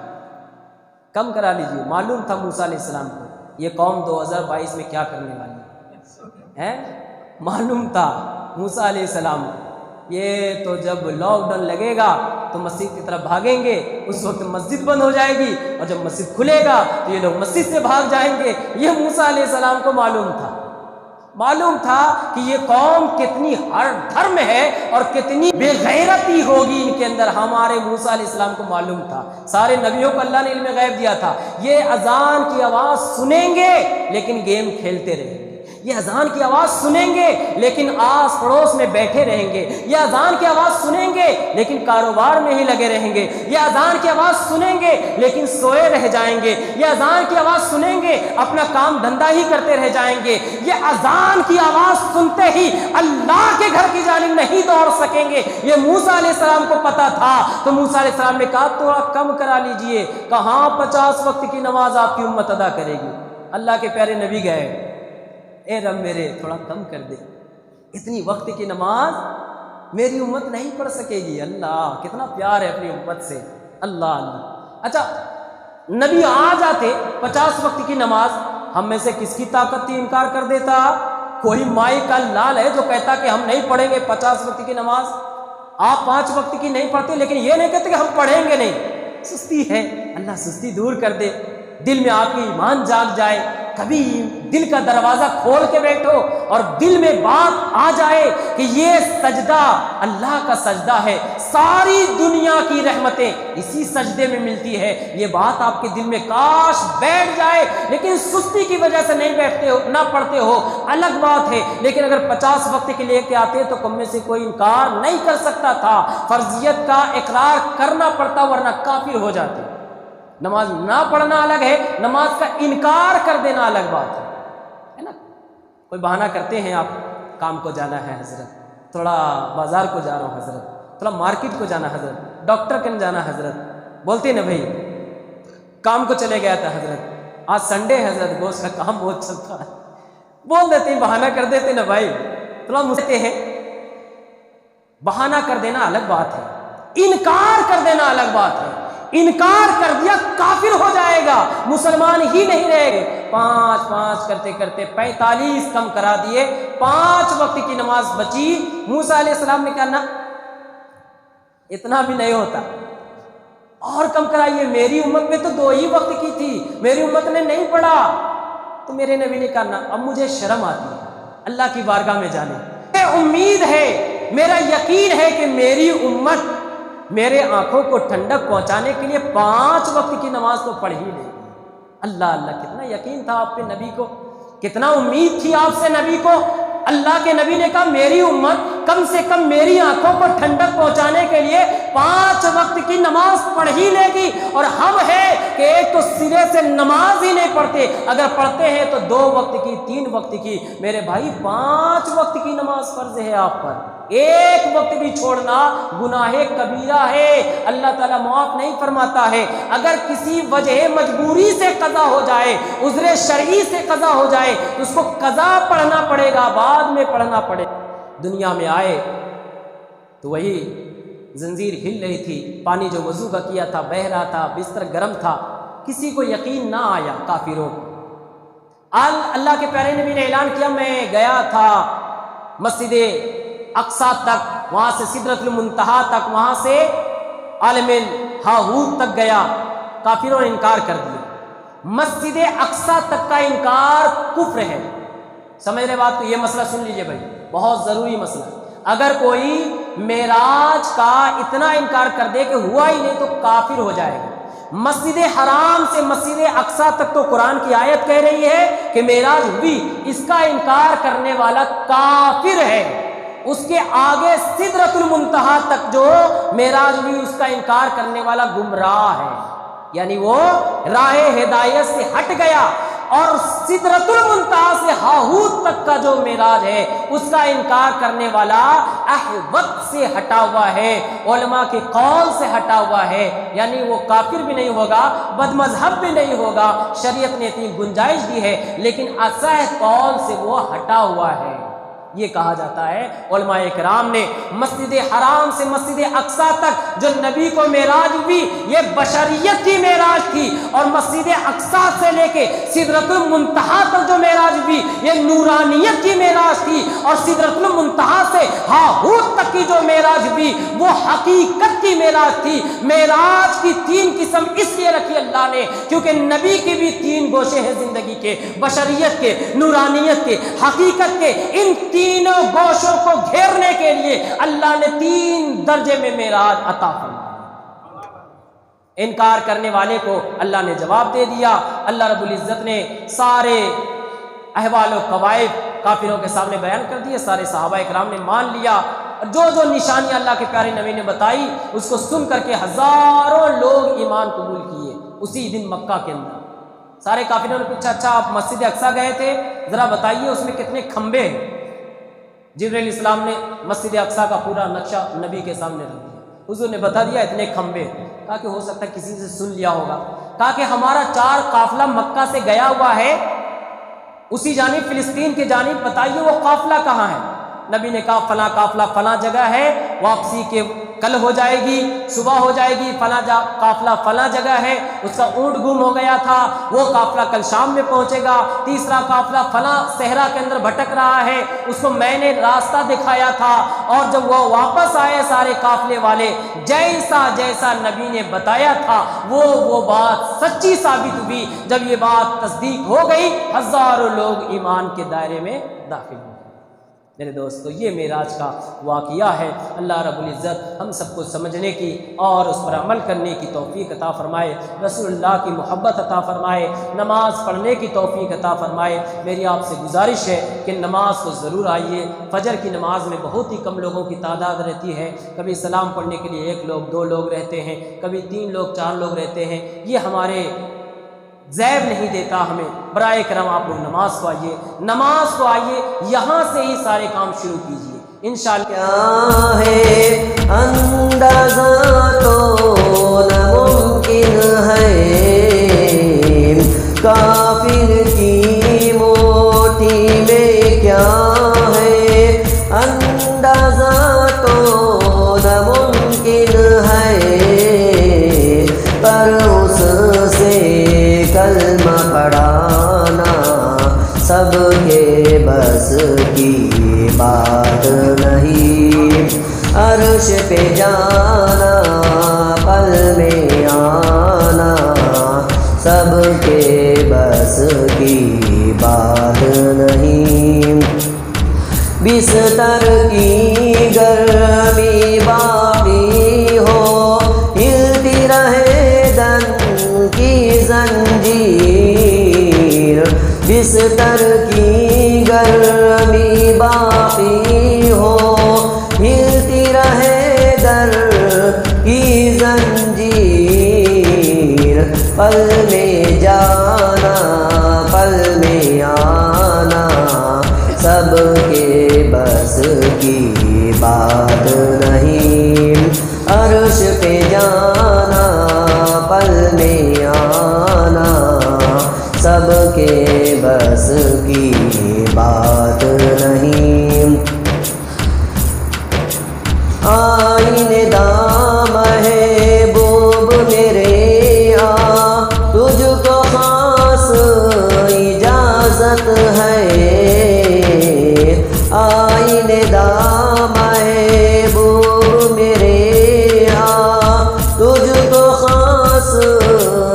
کم کرا لیجیے۔ معلوم تھا موسیٰ علیہ السلام کو یہ قوم 2022 میں کیا کرنے والی ہے، معلوم تھا موسیٰ علیہ السلام یہ تو جب لاک ڈاؤن لگے گا تو مسجد کی طرف بھاگیں گے، اس وقت مسجد بند ہو جائے گی، اور جب مسجد کھلے گا تو یہ لوگ مسجد سے بھاگ جائیں گے۔ یہ موسیٰ علیہ السلام کو معلوم تھا، معلوم تھا کہ یہ قوم کتنی ہر دھرم ہے اور کتنی بے غیرتی ہوگی ان کے اندر، ہمارے موسیٰ علیہ السلام کو معلوم تھا۔ سارے نبیوں کو اللہ نے علم غیب دیا تھا، یہ اذان کی آواز سنیں گے لیکن گیم کھیلتے رہیں گے، یہ اذان کی آواز سنیں گے لیکن آس پڑوس میں بیٹھے رہیں گے، یہ اذان کی آواز سنیں گے لیکن کاروبار میں ہی لگے رہیں گے، یہ اذان کی آواز سنیں گے لیکن سوئے رہ جائیں گے، یہ اذان کی آواز سنیں گے اپنا کام دھندا ہی کرتے رہ جائیں گے، یہ اذان کی آواز سنتے ہی اللہ کے گھر کی جانب نہیں دوڑ سکیں گے۔ یہ موسیٰ علیہ السلام کو پتا تھا، تو موسیٰ علیہ السلام نے کہا تھوڑا کم کرا لیجئے، کہاں 50 وقت کی نماز آپ کی امت ادا کرے گی۔ اللہ کے پیارے نبی گئے، اے رب میرے تھوڑا کم کر دے، اتنی وقت کی نماز میری امت نہیں پڑھ سکے گی۔ اللہ کتنا پیار ہے اپنی امت سے، اللہ اللہ۔ اچھا نبی آ جاتے 50 وقت کی نماز، ہم میں سے کس کی طاقت تھی انکار کر دیتا؟ کوئی مائی کا لال ہے جو کہتا کہ ہم نہیں پڑھیں گے 50 وقت کی نماز، آپ 5 وقت کی نہیں پڑھتے لیکن یہ نہیں کہتے کہ ہم پڑھیں گے نہیں، سستی ہے۔ اللہ سستی دور کر دے، دل میں آپ کی ایمان جاگ جائے، کبھی دل کا دروازہ کھول کے بیٹھو اور دل میں بات آ جائے کہ یہ سجدہ اللہ کا سجدہ ہے، ساری دنیا کی رحمتیں اسی سجدے میں ملتی ہے، یہ بات آپ کے دل میں کاش بیٹھ جائے، لیکن سستی کی وجہ سے نہیں بیٹھتے ہو، نہ پڑھتے ہو، الگ بات ہے، لیکن اگر 50 وقت کے لے کے آتے تو کم میں سے کوئی انکار نہیں کر سکتا تھا، فرضیت کا اقرار کرنا پڑتا ورنہ کافر ہو جاتے۔ نماز نہ پڑھنا الگ ہے، نماز کا انکار کر دینا الگ بات ہے نا۔ کوئی بہانہ کرتے ہیں، آپ کام کو جانا ہے حضرت، تھوڑا بازار کو جا رہا ہوں حضرت، تھوڑا مارکیٹ کو جانا حضرت، ڈاکٹر کے جانا حضرت، بولتے نا بھائی کام کو چلے گیا تھا حضرت، آج سنڈے ہے حضرت، گوشت کا کام بہت چلتا ہے، بول دیتے ہیں، بہانہ کر دیتے نا بھائی، تھوڑا مستے ہیں۔ بہانہ کر دینا الگ بات ہے، انکار کر دینا الگ بات ہے۔ انکار کر دیا کافر ہو جائے گا، مسلمان ہی نہیں رہے گے۔ 5 کرتے کرتے 45 کم کرا دیے، 5 وقت کی نماز بچی۔ موسیٰ علیہ السلام نے کہا نا اتنا بھی نہیں ہوتا، اور کم کرائیے، میری امت میں تو 2 ہی وقت کی تھی، میری امت نے نہیں پڑھا۔ تو میرے نبی نے کہا نا اب مجھے شرم آتی ہے اللہ کی بارگاہ میں جانے، امید ہے، میرا یقین ہے کہ میری امت میرے آنکھوں کو ٹھنڈک پہنچانے کے لیے 5 وقت کی نماز تو پڑھ ہی لے گی۔ اللہ اللہ، کتنا یقین تھا آپ پہ نبی کو، کتنا امید تھی آپ سے نبی کو۔ اللہ کے نبی نے کہا میری امت کم سے کم میری آنکھوں کو ٹھنڈک پہنچانے کے لیے 5 وقت کی نماز پڑھ ہی لے گی، اور ہم ہیں کہ ایک تو سرے سے نماز ہی نہیں پڑھتے، اگر پڑھتے ہیں تو 2 وقت کی، 3 وقت کی۔ میرے بھائی 5 وقت کی نماز فرض ہے آپ پر، 1 وقت بھی چھوڑنا گناہ کبیرہ ہے، اللہ تعالیٰ معاف نہیں فرماتا ہے۔ اگر کسی وجہ مجبوری سے قضا ہو جائے، عذر شرعی سے قضا ہو جائے تو اس کو قضا پڑھنا پڑے گا، بعد میں پڑھنا پڑے۔ دنیا میں آئے تو وہی زنجیر ہل رہی تھی، پانی جو وضو کا کیا تھا بہہ رہا تھا، بستر گرم تھا، کسی کو یقین نہ آیا کافروں کو۔ اللہ کے پیارے نبی نے اعلان کیا، میں گیا تھا مسجد اقصی تک، وہاں سے سدرۃ المنتہا تک، وہاں سے عالم ہاہوت تک گیا، کافروں نے انکار کر دیا۔ مسجد اقصی تک کا انکار کفر ہے، سمجھ رہے بات؟ تو یہ مسئلہ سن لیجئے بھائی، بہت ضروری مسئلہ۔ اگر کوئی معراج کا اتنا انکار کر دے کہ ہوا ہی نہیں تو کافر ہو جائے گا۔ مسجد حرام سے مسجد اقصی تک تو قرآن کی آیت کہہ رہی ہے کہ معراج ہوئی، اس کا انکار کرنے والا کافر ہے۔ اس کے آگے سدرۃ المنتہا تک جو معراج ہوئی اس کا انکار کرنے والا گمراہ ہے، یعنی وہ راہ ہدایت سے ہٹ گیا۔ اور سدرۃ المنتہا سے ہاہوت تک کا جو معراج ہے اس کا انکار کرنے والا احوط سے ہٹا ہوا ہے، علماء کے قول سے ہٹا ہوا ہے، یعنی وہ کافر بھی نہیں ہوگا، بد مذہب بھی نہیں ہوگا، شریعت نے اتنی گنجائش دی ہے، لیکن اصح قول سے وہ ہٹا ہوا ہے۔ یہ کہا جاتا ہے علماء کرام نے مسجد حرام سے مسجد اقصی تک جو نبی کو معراج ہوئی یہ بشریت کی معراج تھی، اور مسجد اقصی سے لے کے سدرۃ المنتہا تک جو معراج ہوئی یہ نورانیت کی معراج تھی، اور سدرۃ المنتہا سے ہاہوت تک کی جو معراج ہوئی وہ حقیقت کی معراج تھی۔ معراج کی تین قسم اس لیے رکھی اللہ نے کیونکہ نبی کے بھی تین گوشے ہیں زندگی کے، بشریت کے، نورانیت کے، حقیقت کے۔ ان تینوں گوشوں کو گھیرنے کے لیے اللہ نے تین درجے میں معراج عطا فرمایا۔ انکار کرنے والے کو اللہ نے جواب دے دیا۔ اللہ رب العزت نے سارے احوال و قوائف کافروں کے سامنے بیان کر دیے، سارے صحابہ کرام نے مان لیا، جو جو نشانیاں اللہ کے پیارے نبی نے بتائی اس کو سن کر کے ہزاروں لوگ ایمان قبول کیے اسی دن مکہ کے اندر۔ سارے کافروں نے پوچھا اچھا آپ مسجد اقصی گئے تھے، ذرا بتائیے اس میں کتنے کھمبے ہیں؟ جبرائیل علیہ السلام نے مسجد اقصی کا پورا نقشہ نبی کے سامنے رکھ دیا، حضور نے بتا دیا اتنے کھمبے۔ کہا کہ ہو سکتا ہے کسی سے سن لیا ہوگا۔ کہا کہ ہمارا 4 قافلہ مکہ سے گیا ہوا ہے اسی جانب فلسطین کے جانب، بتائیے وہ قافلہ کہاں ہے؟ نبی نے کہا فلاں قافلہ فلاں جگہ ہے، واپسی کے کل ہو جائے گی، صبح ہو جائے گی، فلاں قافلہ فلاں جگہ ہے، اس کا اونٹ گم ہو گیا تھا، وہ قافلہ کل شام میں پہنچے گا، تیسرا قافلہ فلاں صحرا کے اندر بھٹک رہا ہے، اس کو میں نے راستہ دکھایا تھا، اور جب وہ واپس آئے سارے قافلے والے جیسا جیسا نبی نے بتایا تھا وہ بات سچی ثابت ہوئی۔ جب یہ بات تصدیق ہو گئی ہزاروں لوگ ایمان کے دائرے میں داخل ہوئے۔ میرے دوستو یہ معراج کا واقعہ ہے۔ اللہ رب العزت ہم سب کو سمجھنے کی اور اس پر عمل کرنے کی توفیق عطا فرمائے، رسول اللہ کی محبت عطا فرمائے، نماز پڑھنے کی توفیق عطا فرمائے۔ میری آپ سے گزارش ہے کہ نماز کو ضرور آئیے۔ فجر کی نماز میں بہت ہی کم لوگوں کی تعداد رہتی ہے، کبھی سلام پڑھنے کے لیے 1 لوگ 2 لوگ رہتے ہیں، کبھی 3 لوگ 4 لوگ رہتے ہیں، یہ ہمارے زیب نہیں دیتا ہمیں۔ برائے کرم آپ لوگ نماز کو آئیے، نماز کو آئیے، یہاں سے ہی سارے کام شروع کیجیے انشاءاللہ۔ کیا ہے اندازہ تو ناممکن ہے، کافر کی موٹی میں کیا ہے اندازہ تو ناممکن ہے، پر اس سے کلمہ پڑھانا سب کے بس کی بات نہیں، عرش پہ جانا پل میں آنا سب کے بس کی بات نہیں، بستر کی گرمی باقی ہو، ہلتی رہے دن کی زنجیر، بستر کی گرمی باقی ہو، ہلتی رہے در کی زنجیر، پل میں جانا پل میں آنا سب کے بس کی بات نہیں، عرش پہ جانا پل میں آنا سب کے بس کی بات نہیں، آئینے دار آئینے دام محبوب میرے تجھ کو خاص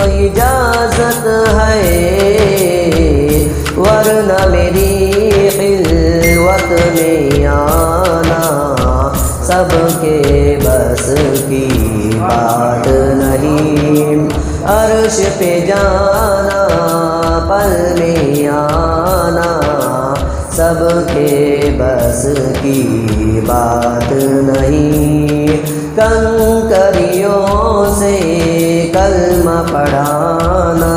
اجازت ہے، ورنہ میری خلوت میں آنا سب کے بس کی بات نہیں، عرش پہ جانا پل میں آنا سب کے بس کی بات نہیں، کنکریوں سے کلمہ پڑھانا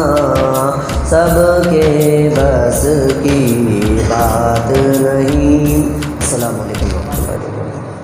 سب کے بس کی بات نہیں،